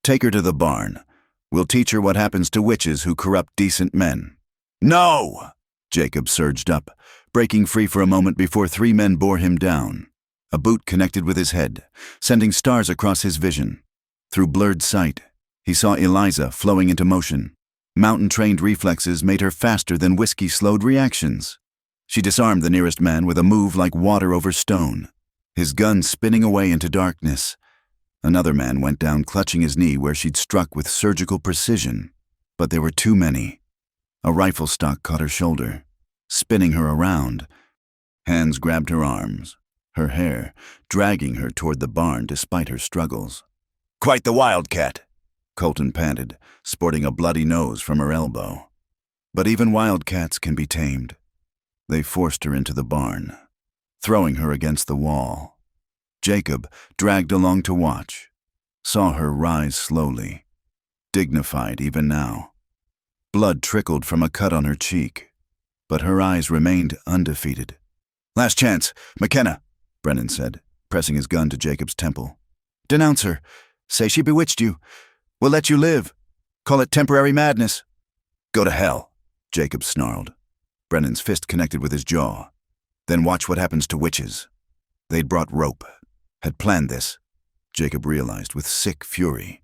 "Take her to the barn. We'll teach her what happens to witches who corrupt decent men." "No!" Jacob surged up, breaking free for a moment before 3 men bore him down. A boot connected with his head, sending stars across his vision. Through blurred sight, he saw Eliza flowing into motion. Mountain-trained reflexes made her faster than whiskey-slowed reactions. She disarmed the nearest man with a move like water over stone, his gun spinning away into darkness. Another man went down clutching his knee where she'd struck with surgical precision. But there were too many. A rifle stock caught her shoulder, spinning her around. Hands grabbed her arms, her hair, dragging her toward the barn despite her struggles. "Quite the wildcat," Colton panted, sporting a bloody nose from her elbow. But even wildcats can be tamed. They forced her into the barn, throwing her against the wall. Jacob, dragged along to watch, saw her rise slowly, dignified even now. Blood trickled from a cut on her cheek, but her eyes remained undefeated. "Last chance, McKenna," Brennan said, pressing his gun to Jacob's temple. "Denounce her. Say she bewitched you. We'll let you live. Call it temporary madness." "Go to hell," Jacob snarled. Brennan's fist connected with his jaw. "Then watch what happens to witches." They'd brought rope, had planned this, Jacob realized with sick fury.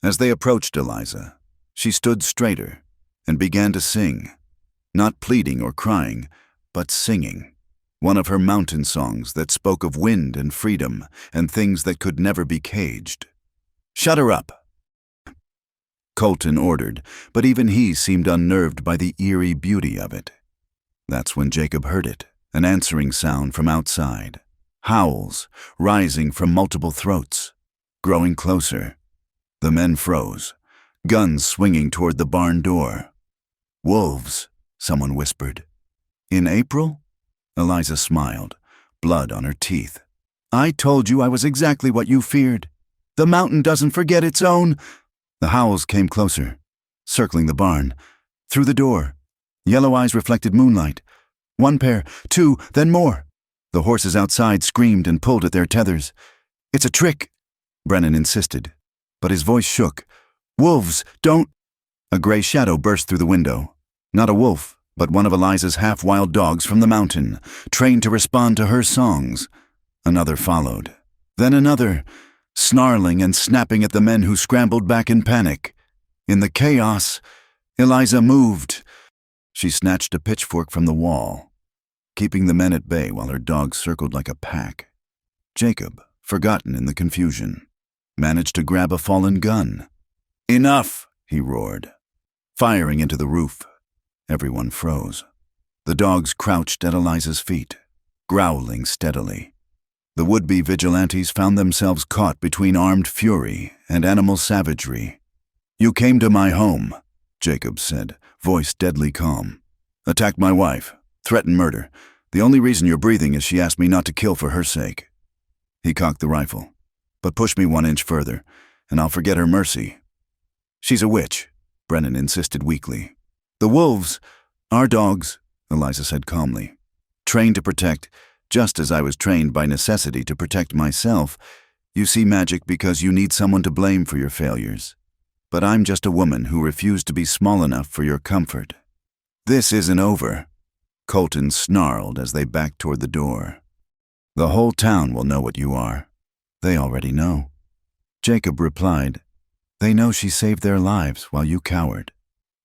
As they approached Eliza, she stood straighter and began to sing, not pleading or crying, but singing, one of her mountain songs that spoke of wind and freedom and things that could never be caged. "Shut her up," Colton ordered, but even he seemed unnerved by the eerie beauty of it. That's when Jacob heard it, an answering sound from outside. Howls, rising from multiple throats, growing closer. The men froze, guns swinging toward the barn door. "Wolves," someone whispered. "In April?" Eliza smiled, blood on her teeth. "I told you I was exactly what you feared. The mountain doesn't forget its own." The howls came closer, circling the barn, through the door. Yellow eyes reflected moonlight. One pair, two, then more. The horses outside screamed and pulled at their tethers. "It's a trick," Brennan insisted, but his voice shook. "Wolves, don't—" A gray shadow burst through the window. Not a wolf, but one of Eliza's half-wild dogs from the mountain, trained to respond to her songs. Another followed. Then another, snarling and snapping at the men who scrambled back in panic. In the chaos, Eliza moved. She snatched a pitchfork from the wall, keeping the men at bay while her dogs circled like a pack. Jacob, forgotten in the confusion, managed to grab a fallen gun. "Enough!" he roared, firing into the roof. Everyone froze. The dogs crouched at Eliza's feet, growling steadily. The would-be vigilantes found themselves caught between armed fury and animal savagery. "You came to my home," Jacob said, voice deadly calm. "Attacked my wife, threatened murder. The only reason you're breathing is she asked me not to kill for her sake." He cocked the rifle. "But push me 1 inch further, and I'll forget her mercy." "She's a witch," Brennan insisted weakly. "The wolves, our dogs," Eliza said calmly. "Trained to protect, just as I was trained by necessity to protect myself. You see magic because you need someone to blame for your failures. But I'm just a woman who refused to be small enough for your comfort." "This isn't over," Colton snarled as they backed toward the door. "The whole town will know what you are. They already know." Jacob replied, "They know she saved their lives while you cowered.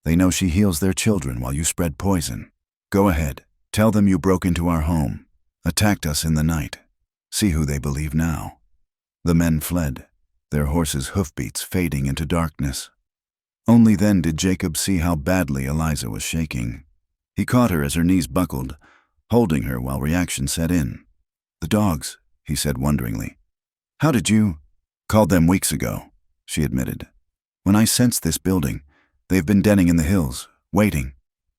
They know she heals their children while you spread poison. Go ahead, tell them you broke into our home, attacked us in the night. See who they believe now." The men fled, their horses' hoofbeats fading into darkness. Only then did Jacob see how badly Eliza was shaking. He caught her as her knees buckled, holding her while reaction set in. "The dogs," he said wonderingly. "How did you—" "Called them weeks ago," she admitted. "When I sensed this building, they've been denning in the hills, waiting.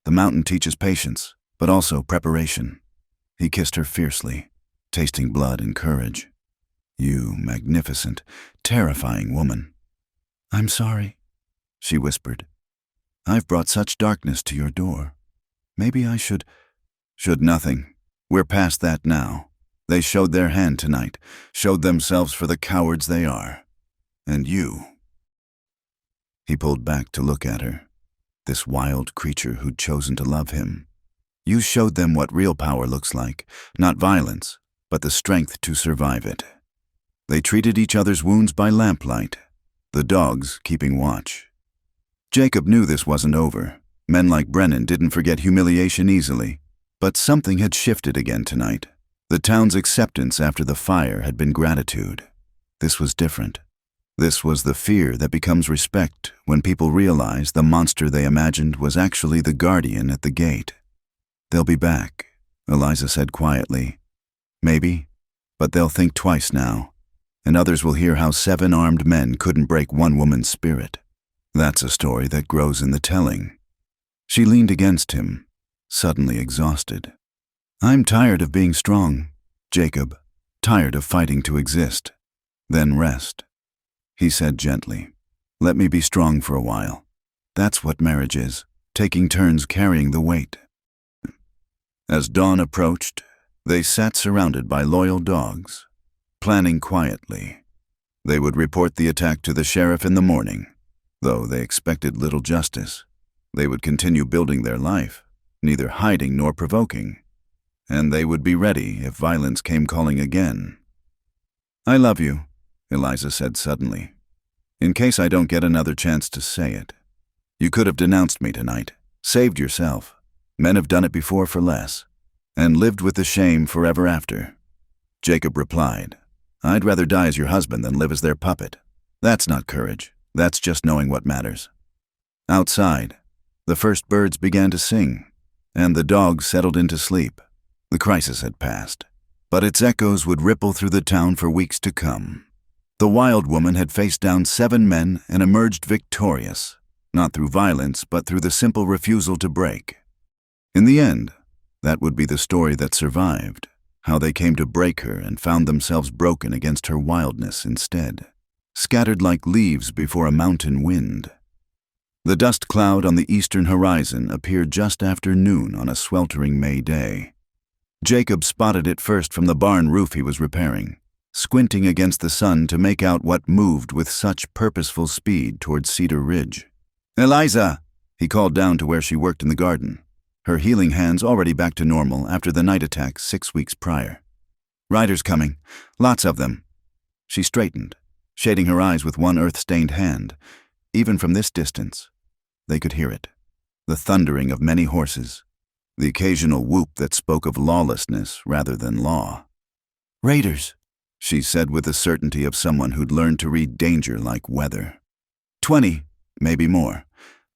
The mountain teaches patience, but also preparation." He kissed her fiercely, tasting blood and courage. "You magnificent, terrifying woman." "I'm sorry," she whispered. "I've brought such darkness to your door. Maybe I should—" "Should nothing. We're past that now. They showed their hand tonight, showed themselves for the cowards they are. And you—" He pulled back to look at her, this wild creature who'd chosen to love him. "You showed them what real power looks like, not violence, but the strength to survive it." They treated each other's wounds by lamplight, the dogs keeping watch. Jacob knew this wasn't over. Men like Brennan didn't forget humiliation easily. But something had shifted again tonight. The town's acceptance after the fire had been gratitude. This was different. This was the fear that becomes respect when people realize the monster they imagined was actually the guardian at the gate. "They'll be back," Eliza said quietly. "Maybe, but they'll think twice now. And others will hear how 7 armed men couldn't break one woman's spirit. That's a story that grows in the telling." She leaned against him, suddenly exhausted. "I'm tired of being strong, Jacob, tired of fighting to exist. Then rest," he said gently. "Let me be strong for a while. That's what marriage is, taking turns carrying the weight." As dawn approached, they sat surrounded by loyal dogs, planning quietly. They would report the attack to the sheriff in the morning, though they expected little justice. They would continue building their life, neither hiding nor provoking, and they would be ready if violence came calling again. "I love you," Eliza said suddenly, "in case I don't get another chance to say it. You could have denounced me tonight, saved yourself. Men have done it before for less, and lived with the shame forever after." Jacob replied, "I'd rather die as your husband than live as their puppet. That's not courage, that's just knowing what matters." Outside, the first birds began to sing, and the dogs settled into sleep. The crisis had passed, but its echoes would ripple through the town for weeks to come. The wild woman had faced down 7 men and emerged victorious, not through violence, but through the simple refusal to break. In the end, that would be the story that survived, how they came to break her and found themselves broken against her wildness instead, scattered like leaves before a mountain wind. The dust cloud on the eastern horizon appeared just after noon on a sweltering May day. Jacob spotted it first from the barn roof he was repairing, squinting against the sun to make out what moved with such purposeful speed toward Cedar Ridge. "Eliza!" he called down to where she worked in the garden, her healing hands already back to normal after the night attack 6 weeks prior. "Riders coming. Lots of them." She straightened, shading her eyes with one earth-stained hand. Even from this distance, they could hear it. The thundering of many horses, the occasional whoop that spoke of lawlessness rather than law. "Raiders," she said with the certainty of someone who'd learned to read danger like weather. 20, maybe more.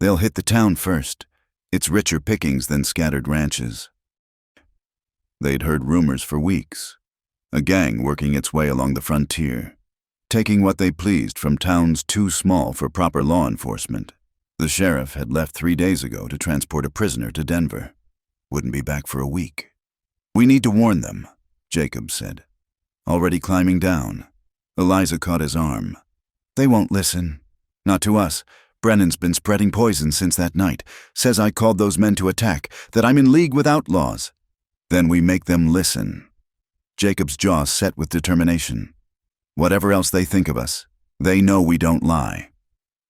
They'll hit the town first. It's richer pickings than scattered ranches. They'd heard rumors for weeks. A gang working its way along the frontier, taking what they pleased from towns too small for proper law enforcement. The sheriff had left 3 days ago to transport a prisoner to Denver. Wouldn't be back for a week. "We need to warn them," Jacob said. Already climbing down, Eliza caught his arm. "They won't listen. Not to us. Brennan's been spreading poison since that night. Says I called those men to attack, that I'm in league with outlaws. Then we make them listen." Jacob's jaw set with determination. Whatever else they think of us, they know we don't lie.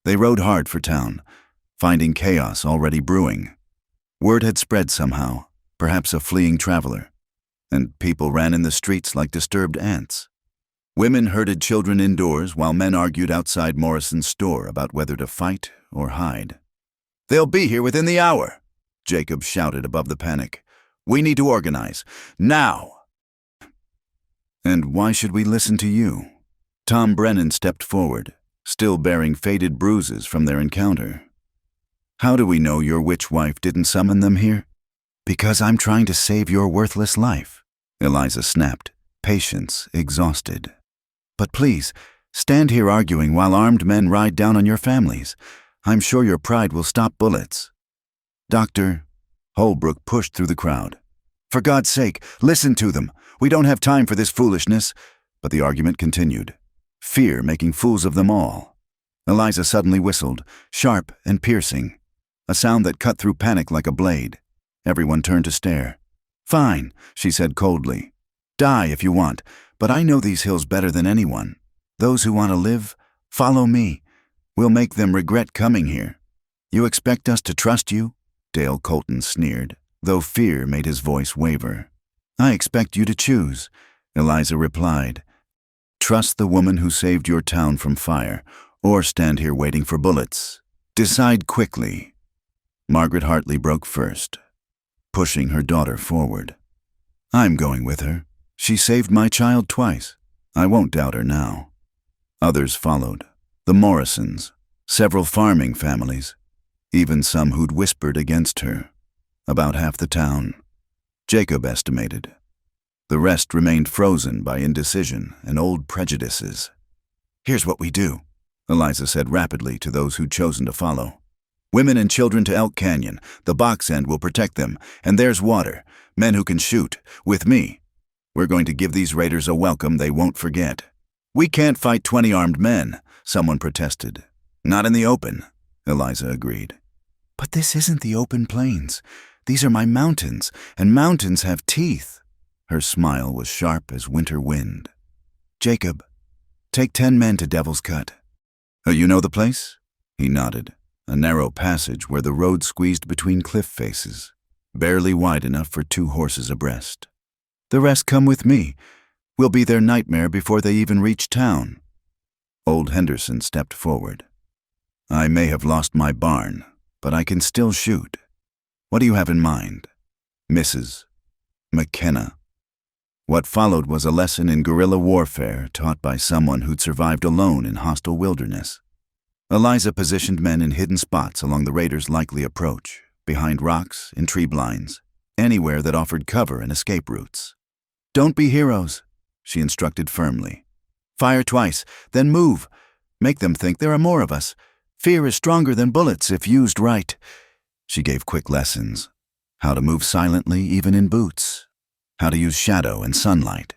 They rode hard for town, finding chaos already brewing. Word had spread somehow, perhaps a fleeing traveler, and people ran in the streets like disturbed ants. Women herded children indoors while men argued outside Morrison's store about whether to fight or hide. "They'll be here within the hour," Jacob shouted above the panic. "We need to organize. Now!" "And why should we listen to you?" Tom Brennan stepped forward, still bearing faded bruises from their encounter. "How do we know your witch wife didn't summon them here?" "Because I'm trying to save your worthless life," Eliza snapped, patience exhausted. "But please, stand here arguing while armed men ride down on your families. I'm sure your pride will stop bullets." "Doctor," Holbrook pushed through the crowd. "For God's sake, listen to them. We don't have time for this foolishness." But the argument continued, fear making fools of them all. Eliza suddenly whistled, sharp and piercing, a sound that cut through panic like a blade. Everyone turned to stare. "Fine," she said coldly. "Die if you want, but I know these hills better than anyone. Those who want to live, follow me. We'll make them regret coming here." "You expect us to trust you?" Dale Colton sneered, though fear made his voice waver. "I expect you to choose," Eliza replied. "Trust the woman who saved your town from fire, or stand here waiting for bullets. Decide quickly." Margaret Hartley broke first, pushing her daughter forward. "I'm going with her. She saved my child twice. I won't doubt her now." Others followed. The Morrisons, several farming families, even some who'd whispered against her. About half the town, Jacob estimated. The rest remained frozen by indecision and old prejudices. "Here's what we do," Eliza said rapidly to those who'd chosen to follow. "Women and children to Elk Canyon. The box end will protect them. And there's water. Men who can shoot. With me. We're going to give these raiders a welcome they won't forget." "We can't fight 20 armed men," someone protested. "Not in the open," Eliza agreed. "But this isn't the open plains. These are my mountains, and mountains have teeth." Her smile was sharp as winter wind. "Jacob, take 10 men to Devil's Cut." You know the place?" He nodded. A narrow passage where the road squeezed between cliff faces, barely wide enough for 2 horses abreast. "The rest come with me. We'll be their nightmare before they even reach town." Old Henderson stepped forward. "I may have lost my barn, but I can still shoot. What do you have in mind?" "Mrs. McKenna." What followed was a lesson in guerrilla warfare taught by someone who'd survived alone in hostile wilderness. Eliza positioned men in hidden spots along the raiders' likely approach, behind rocks, in tree blinds, anywhere that offered cover and escape routes. "Don't be heroes," she instructed firmly. "Fire twice, then move. Make them think there are more of us. Fear is stronger than bullets if used right." She gave quick lessons. How to move silently even in boots. How to use shadow and sunlight.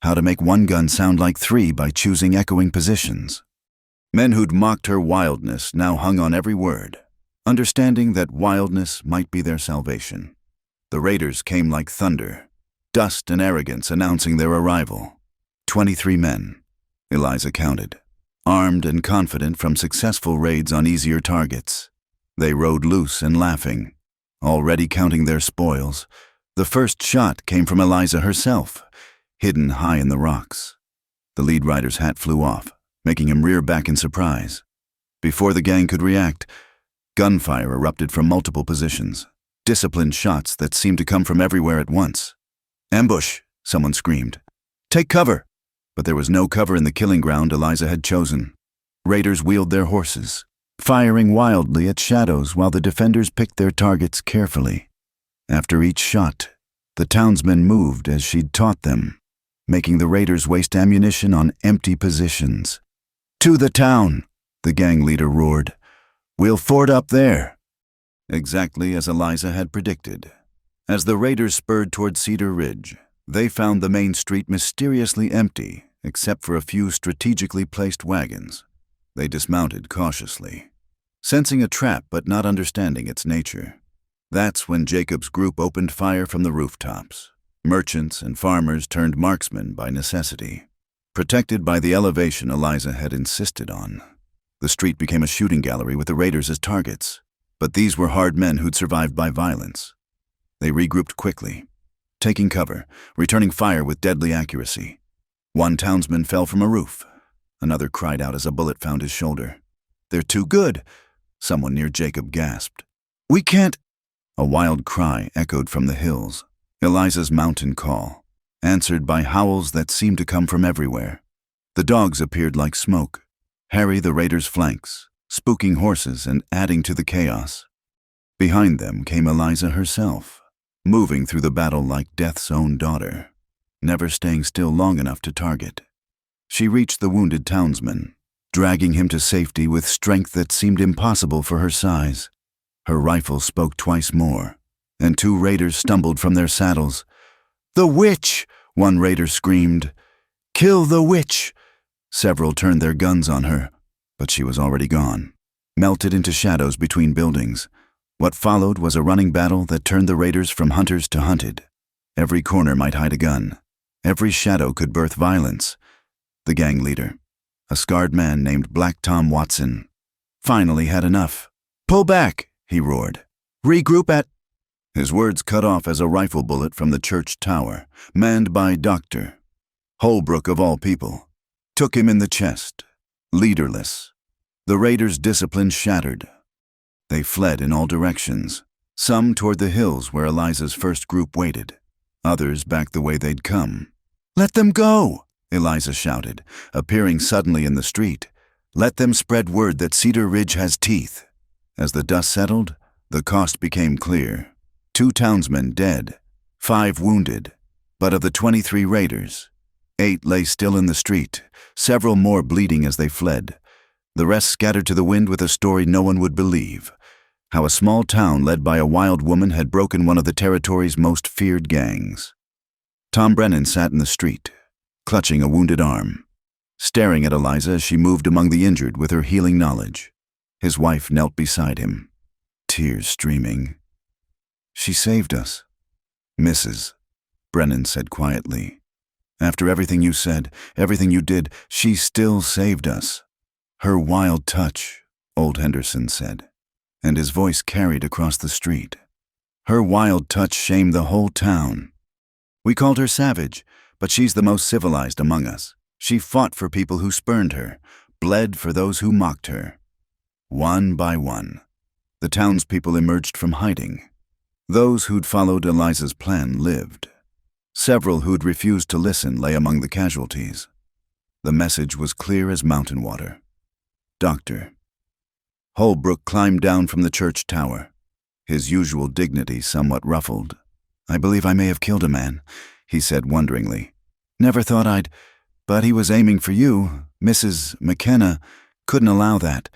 How to make one gun sound like 3 by choosing echoing positions. Men who'd mocked her wildness now hung on every word. understanding that wildness might be their salvation. The raiders came like thunder, dust and arrogance announcing their arrival. 23 men, Eliza counted, armed and confident from successful raids on easier targets. They rode loose and laughing, already counting their spoils. The first shot came from Eliza herself, hidden high in the rocks. The lead rider's hat flew off, making him rear back in surprise. Before the gang could react, gunfire erupted from multiple positions, disciplined shots that seemed to come from everywhere at once. "Ambush!" someone screamed. "Take cover!" But there was no cover in the killing ground Eliza had chosen. Raiders wheeled their horses, firing wildly at shadows while the defenders picked their targets carefully. After each shot, the townsmen moved as she'd taught them, making the raiders waste ammunition on empty positions. "To the town!" the gang leader roared. "We'll ford up there." Exactly as Eliza had predicted. As the raiders spurred toward Cedar Ridge, they found the main street mysteriously empty, except for a few strategically placed wagons. They dismounted cautiously, sensing a trap but not understanding its nature. That's when Jacob's group opened fire from the rooftops. Merchants and farmers turned marksmen by necessity. Protected by the elevation Eliza had insisted on, the street became a shooting gallery with the raiders as targets. But these were hard men who'd survived by violence. They regrouped quickly, taking cover, returning fire with deadly accuracy. One townsman fell from a roof. Another cried out as a bullet found his shoulder. "They're too good," someone near Jacob gasped. "We can't—" A wild cry echoed from the hills, Eliza's mountain call, answered by howls that seemed to come from everywhere. The dogs appeared like smoke, harry the raiders' flanks, spooking horses and adding to the chaos. Behind them came Eliza herself, moving through the battle like death's own daughter, never staying still long enough to target. She reached the wounded townsman, dragging him to safety with strength that seemed impossible for her size. Her rifle spoke twice more, and 2 raiders stumbled from their saddles. "The witch!" one raider screamed. "Kill the witch!" Several turned their guns on her, but she was already gone, melted into shadows between buildings. What followed was a running battle that turned the raiders from hunters to hunted. Every corner might hide a gun. Every shadow could birth violence. The gang leader, a scarred man named Black Tom Watson, finally had enough. "Pull back!" he roared. "Regroup at—" His words cut off as a rifle bullet from the church tower, manned by Dr. Holbrook of all people, took him in the chest, leaderless. The raiders' discipline shattered. They fled in all directions, some toward the hills where Eliza's first group waited, others back the way they'd come. "Let them go!" Eliza shouted, appearing suddenly in the street. "Let them spread word that Cedar Ridge has teeth." As the dust settled, the cost became clear. 2 townsmen dead, 5 wounded, but of the 23 raiders, 8 lay still in the street, several more bleeding as they fled. The rest scattered to the wind with a story no one would believe, how a small town led by a wild woman had broken one of the territory's most feared gangs. Tom Brennan sat in the street, clutching a wounded arm, staring at Eliza as she moved among the injured with her healing knowledge. His wife knelt beside him, tears streaming. "She saved us." "Mrs." Brennan said quietly. "After everything you said, everything you did, she still saved us." "Her wild touch," old Henderson said, and his voice carried across the street. "Her wild touch shamed the whole town. We called her savage, but she's the most civilized among us. She fought for people who spurned her, bled for those who mocked her." One by one, the townspeople emerged from hiding. Those who'd followed Eliza's plan lived. Several who'd refused to listen lay among the casualties. The message was clear as mountain water. Dr. Holbrook climbed down from the church tower, his usual dignity somewhat ruffled. "I believe I may have killed a man," he said wonderingly. "Never thought I'd— But he was aiming for you. Mrs. McKenna couldn't allow that.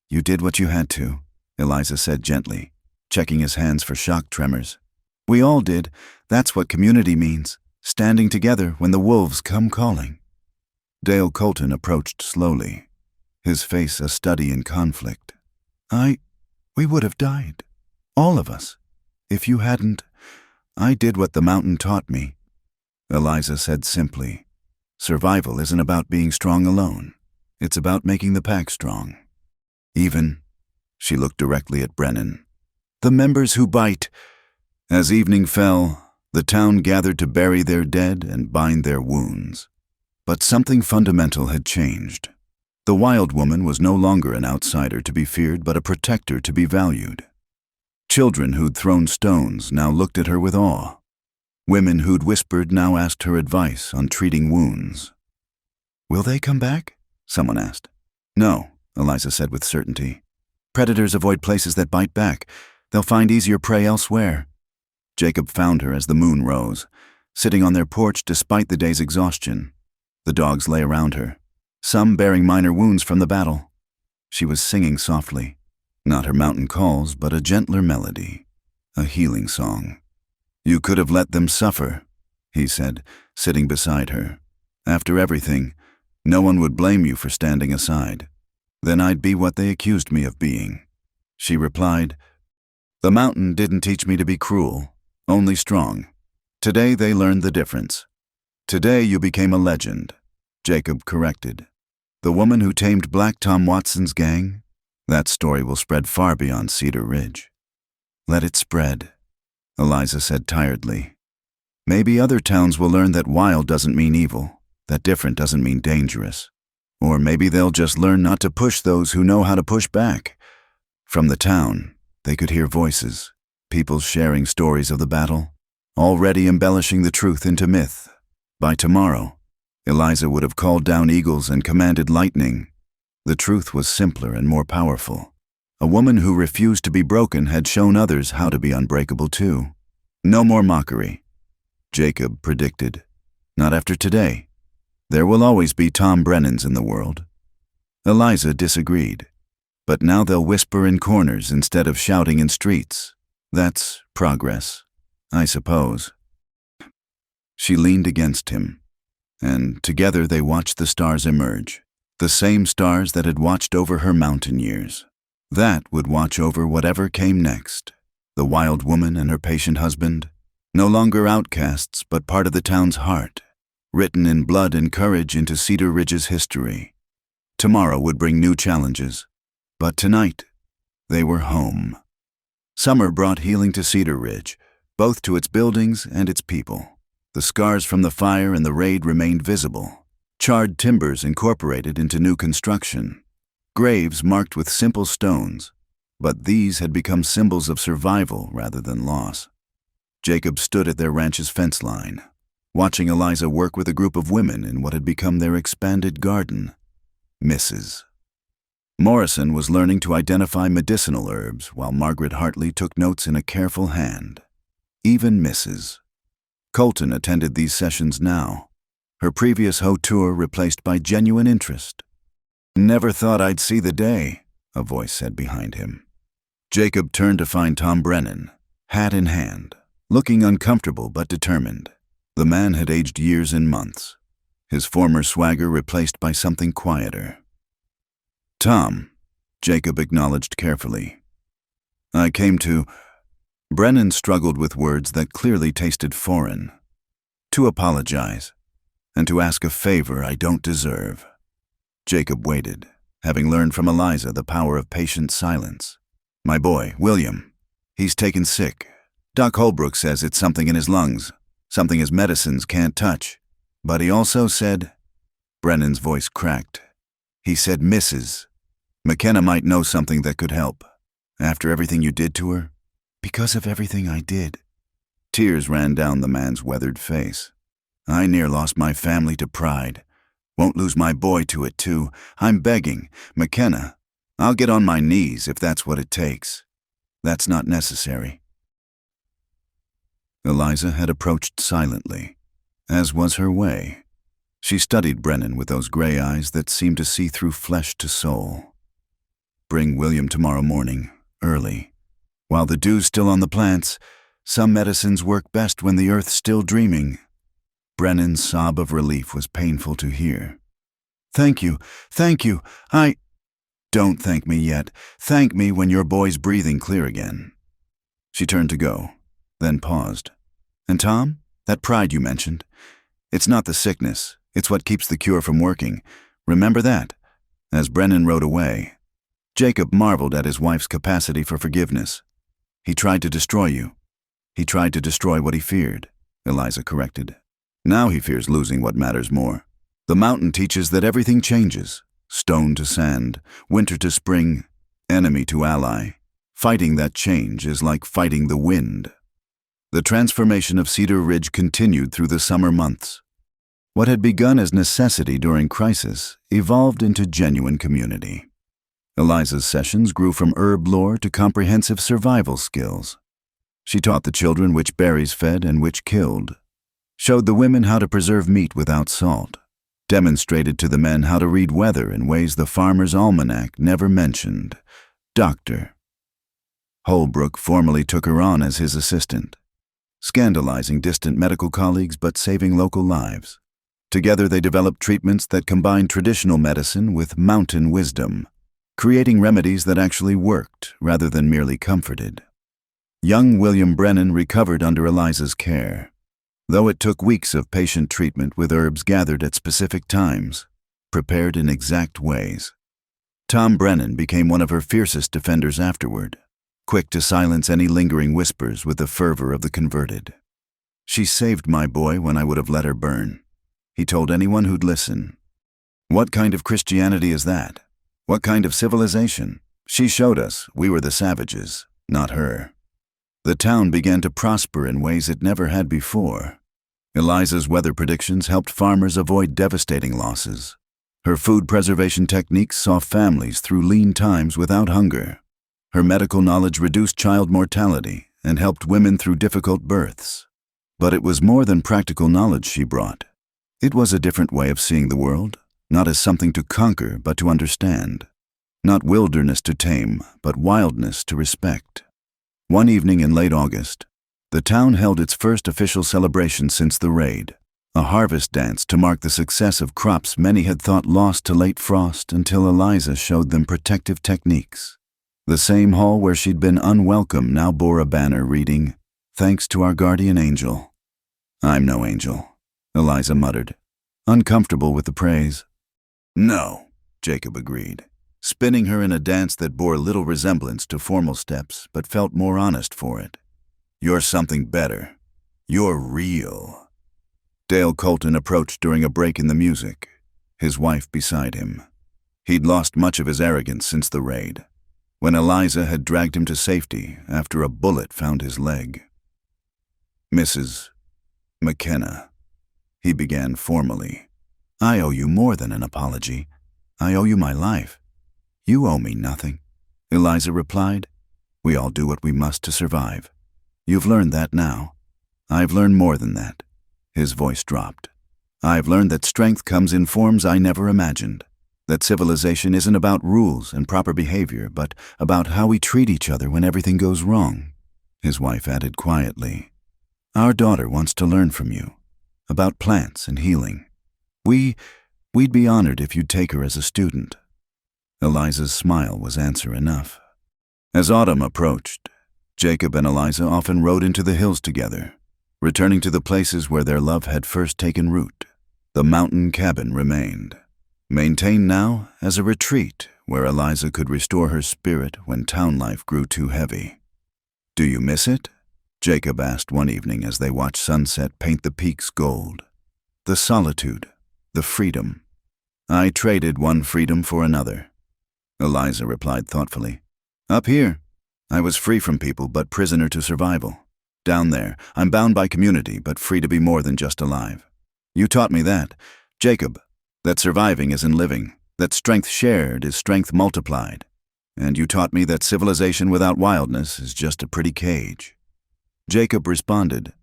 You did what you had to," Eliza said gently, checking his hands for shock tremors. "We all did. That's what community means, standing together when the wolves come calling." Dale Colton approached slowly, his face a study in conflict. We would have died. All of us. If you hadn't, I did what the mountain taught me. Eliza said simply, survival isn't about being strong alone. It's about making the pack strong. Even, she looked directly at Brennan, the members who bite. As evening fell, the town gathered to bury their dead and bind their wounds. But something fundamental had changed. The wild woman was no longer an outsider to be feared, but a protector to be valued. Children who'd thrown stones now looked at her with awe. Women who'd whispered now asked her advice on treating wounds. Will they come back? Someone asked. No, Eliza said with certainty. Predators avoid places that bite back. They'll find easier prey elsewhere. Jacob found her as the moon rose, sitting on their porch despite the day's exhaustion. The dogs lay around her, some bearing minor wounds from the battle. She was singing softly, not her mountain calls, but a gentler melody, a healing song. You could have let them suffer, he said, sitting beside her. After everything, no one would blame you for standing aside. Then I'd be what they accused me of being. She replied, The mountain didn't teach me to be cruel, only strong. Today they learned the difference. Today you became a legend, Jacob corrected. The woman who tamed Black Tom Watson's gang? That story will spread far beyond Cedar Ridge. Let it spread, Eliza said tiredly. Maybe other towns will learn that wild doesn't mean evil, that different doesn't mean dangerous. Or maybe they'll just learn not to push those who know how to push back. From the town, they could hear voices, people sharing stories of the battle, already embellishing the truth into myth. By tomorrow, Eliza would have called down eagles and commanded lightning. The truth was simpler and more powerful. A woman who refused to be broken had shown others how to be unbreakable too. No more mockery, Jacob predicted. Not after today. There will always be Tom Brennans in the world. Eliza disagreed. But now they'll whisper in corners instead of shouting in streets. That's progress, I suppose. She leaned against him, and together they watched the stars emerge, the same stars that had watched over her mountain years. That would watch over whatever came next. The wild woman and her patient husband, no longer outcasts but part of the town's heart, written in blood and courage into Cedar Ridge's history. Tomorrow would bring new challenges, but tonight they were home. Summer brought healing to Cedar Ridge, both to its buildings and its people. The scars from the fire and the raid remained visible, charred timbers incorporated into new construction, graves marked with simple stones, but these had become symbols of survival rather than loss. Jacob stood at their ranch's fence line, watching Eliza work with a group of women in what had become their expanded garden. Mrs. Morrison was learning to identify medicinal herbs while Margaret Hartley took notes in a careful hand. Even Mrs. Colton attended these sessions now, her previous hauteur replaced by genuine interest. Never thought I'd see the day, a voice said behind him. Jacob turned to find Tom Brennan, hat in hand, looking uncomfortable but determined. The man had aged years in months, his former swagger replaced by something quieter. Tom, Jacob acknowledged carefully. I came to... Brennan struggled with words that clearly tasted foreign. To apologize, and to ask a favor I don't deserve. Jacob waited, having learned from Eliza the power of patient silence. My boy, William, he's taken sick. Doc Holbrook says it's something in his lungs, something his medicines can't touch. But he also said... Brennan's voice cracked. He said Mrs. McKenna might know something that could help. After everything you did to her? Because of everything I did. Tears ran down the man's weathered face. I near lost my family to pride. Won't lose my boy to it too. I'm begging. McKenna, I'll get on my knees if that's what it takes. That's not necessary. Eliza had approached silently, as was her way. She studied Brennan with those gray eyes that seemed to see through flesh to soul. Bring William tomorrow morning, early. While the dew's still on the plants, some medicines work best when the earth's still dreaming. Brennan's sob of relief was painful to hear. Thank you, Don't thank me yet. Thank me when your boy's breathing clear again." She turned to go, then paused. "And Tom, that pride you mentioned, it's not the sickness, it's what keeps the cure from working. Remember that." As Brennan rode away, Jacob marveled at his wife's capacity for forgiveness. "He tried to destroy you. He tried to destroy what he feared," Eliza corrected. "Now he fears losing what matters more. The mountain teaches that everything changes. Stone to sand, winter to spring, enemy to ally. Fighting that change is like fighting the wind." The transformation of Cedar Ridge continued through the summer months. What had begun as necessity during crisis evolved into genuine community. Eliza's sessions grew from herb lore to comprehensive survival skills. She taught the children which berries fed and which killed, showed the women how to preserve meat without salt, demonstrated to the men how to read weather in ways the farmer's almanac never mentioned. Dr. Holbrook formally took her on as his assistant, scandalizing distant medical colleagues but saving local lives. Together they developed treatments that combined traditional medicine with mountain wisdom, creating remedies that actually worked rather than merely comforted. Young William Brennan recovered under Eliza's care, though it took weeks of patient treatment with herbs gathered at specific times, prepared in exact ways. Tom Brennan became one of her fiercest defenders afterward, quick to silence any lingering whispers with the fervor of the converted. "She saved my boy when I would have let her burn," he told anyone who'd listen. "What kind of Christianity is that? What kind of civilization? She showed us we were the savages, not her." The town began to prosper in ways it never had before. Eliza's weather predictions helped farmers avoid devastating losses. Her food preservation techniques saw families through lean times without hunger. Her medical knowledge reduced child mortality and helped women through difficult births. But it was more than practical knowledge she brought. It was a different way of seeing the world, not as something to conquer but to understand. Not wilderness to tame, but wildness to respect. One evening in late August, the town held its first official celebration since the raid, a harvest dance to mark the success of crops many had thought lost to late frost until Eliza showed them protective techniques. The same hall where she'd been unwelcome now bore a banner reading, "Thanks to our guardian angel." "I'm no angel," Eliza muttered, uncomfortable with the praise. "No," Jacob agreed, spinning her in a dance that bore little resemblance to formal steps but felt more honest for it. "You're something better. You're real." Dale Colton approached during a break in the music, his wife beside him. He'd lost much of his arrogance since the raid, when Eliza had dragged him to safety after a bullet found his leg. "Mrs. McKenna," he began formally, "I owe you more than an apology. I owe you my life." "You owe me nothing," Eliza replied. "We all do what we must to survive. You've learned that now. I've learned more than that." His voice dropped. "I've learned that strength comes in forms I never imagined. That civilization isn't about rules and proper behavior, but about how we treat each other when everything goes wrong." His wife added quietly, "Our daughter wants to learn from you, about plants and healing. We'd be honored if you'd take her as a student." Eliza's smile was answer enough. As autumn approached, Jacob and Eliza often rode into the hills together, returning to the places where their love had first taken root. The mountain cabin remained, maintained now as a retreat where Eliza could restore her spirit when town life grew too heavy. "Do you miss it?" Jacob asked one evening as they watched sunset paint the peaks gold. "The solitude, the freedom." "I traded one freedom for another," Eliza replied thoughtfully. "Up here, I was free from people but prisoner to survival. Down there, I'm bound by community but free to be more than just alive. You taught me that, Jacob, that surviving isn't living, that strength shared is strength multiplied. And you taught me that civilization without wildness is just a pretty cage." Jacob responded,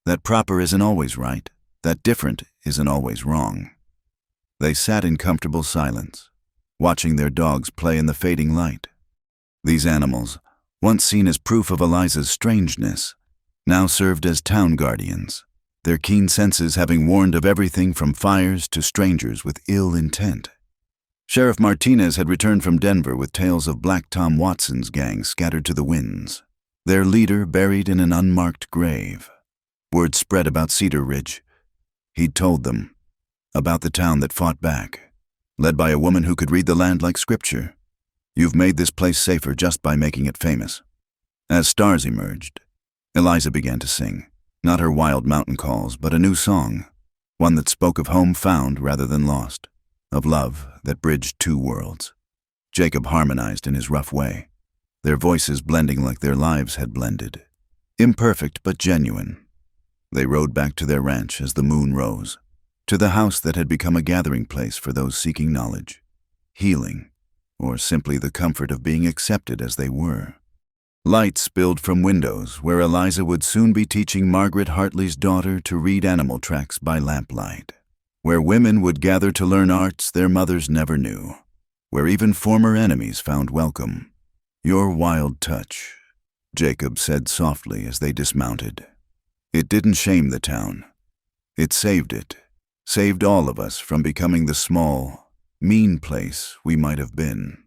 "That proper isn't always right, that different isn't always wrong." They sat in comfortable silence, watching their dogs play in the fading light. These animals, once seen as proof of Eliza's strangeness, now served as town guardians, their keen senses having warned of everything from fires to strangers with ill intent. Sheriff Martinez had returned from Denver with tales of Black Tom Watson's gang scattered to the winds, their leader buried in an unmarked grave. Word spread about Cedar Ridge. He'd told them about the town that fought back, led by a woman who could read the land like scripture. You've made this place safer just by making it famous. As stars emerged, Eliza began to sing, not her wild mountain calls, but a new song, one that spoke of home found rather than lost, of love that bridged two worlds. Jacob harmonized in his rough way, their voices blending like their lives had blended, imperfect but genuine. They rode back to their ranch as the moon rose, to the house that had become a gathering place for those seeking knowledge, healing, or simply the comfort of being accepted as they were. Light spilled from windows where Eliza would soon be teaching Margaret Hartley's daughter to read animal tracks by lamplight, where women would gather to learn arts their mothers never knew, where even former enemies found welcome. Your wild touch, Jacob said softly as they dismounted. It didn't shame the town. It saved it, saved all of us from becoming the small, mean place we might have been.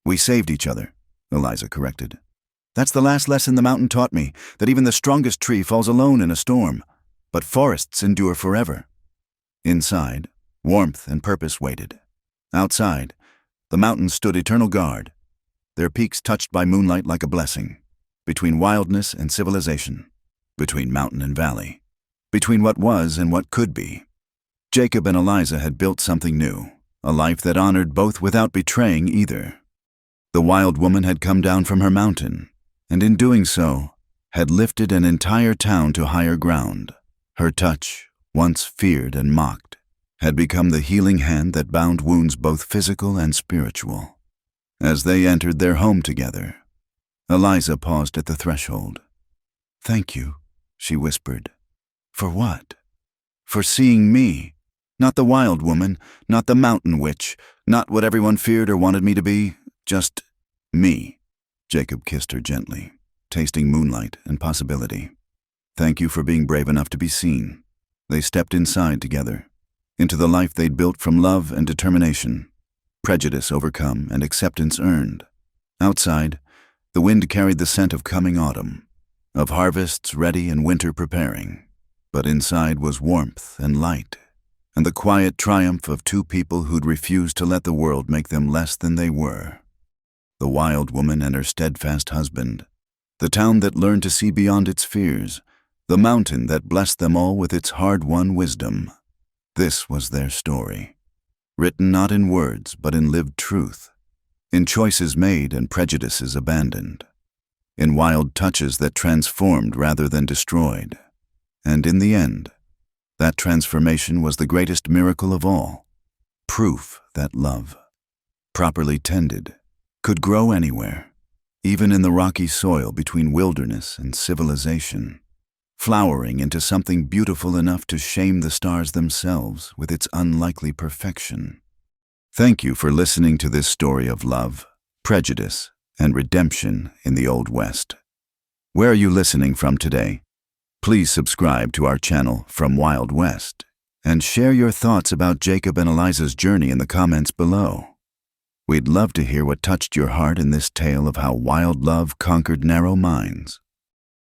We saved each other, Eliza corrected. That's the last lesson the mountain taught me, that even the strongest tree falls alone in a storm, but forests endure forever. Inside, warmth and purpose waited. Outside, the mountains stood eternal guard, their peaks touched by moonlight like a blessing, between wildness and civilization, between mountain and valley, between what was and what could be. Jacob and Eliza had built something new, a life that honored both without betraying either. The wild woman had come down from her mountain, and in doing so, had lifted an entire town to higher ground. Her touch, once feared and mocked, had become the healing hand that bound wounds both physical and spiritual. As they entered their home together, Eliza paused at the threshold. "Thank you," she whispered. "For what?" "For seeing me. Not the wild woman, not the mountain witch, not what everyone feared or wanted me to be, just me." Jacob kissed her gently, tasting moonlight and possibility. "Thank you for being brave enough to be seen." They stepped inside together, into the life they'd built from love and determination, prejudice overcome and acceptance earned. Outside, the wind carried the scent of coming autumn, of harvests ready and winter preparing. But inside was warmth and light, and the quiet triumph of two people who'd refused to let the world make them less than they were. The wild woman and her steadfast husband, the town that learned to see beyond its fears, the mountain that blessed them all with its hard-won wisdom. This was their story, written not in words but in lived truth, in choices made and prejudices abandoned, in wild touches that transformed rather than destroyed. And in the end, that transformation was the greatest miracle of all, proof that love, properly tended, could grow anywhere, even in the rocky soil between wilderness and civilization, flowering into something beautiful enough to shame the stars themselves with its unlikely perfection. Thank you for listening to this story of love, prejudice, and redemption in the Old West. Where are you listening from today? Please subscribe to our channel From Wild West and share your thoughts about Jacob and Eliza's journey in the comments below. We'd love to hear what touched your heart in this tale of how wild love conquered narrow minds.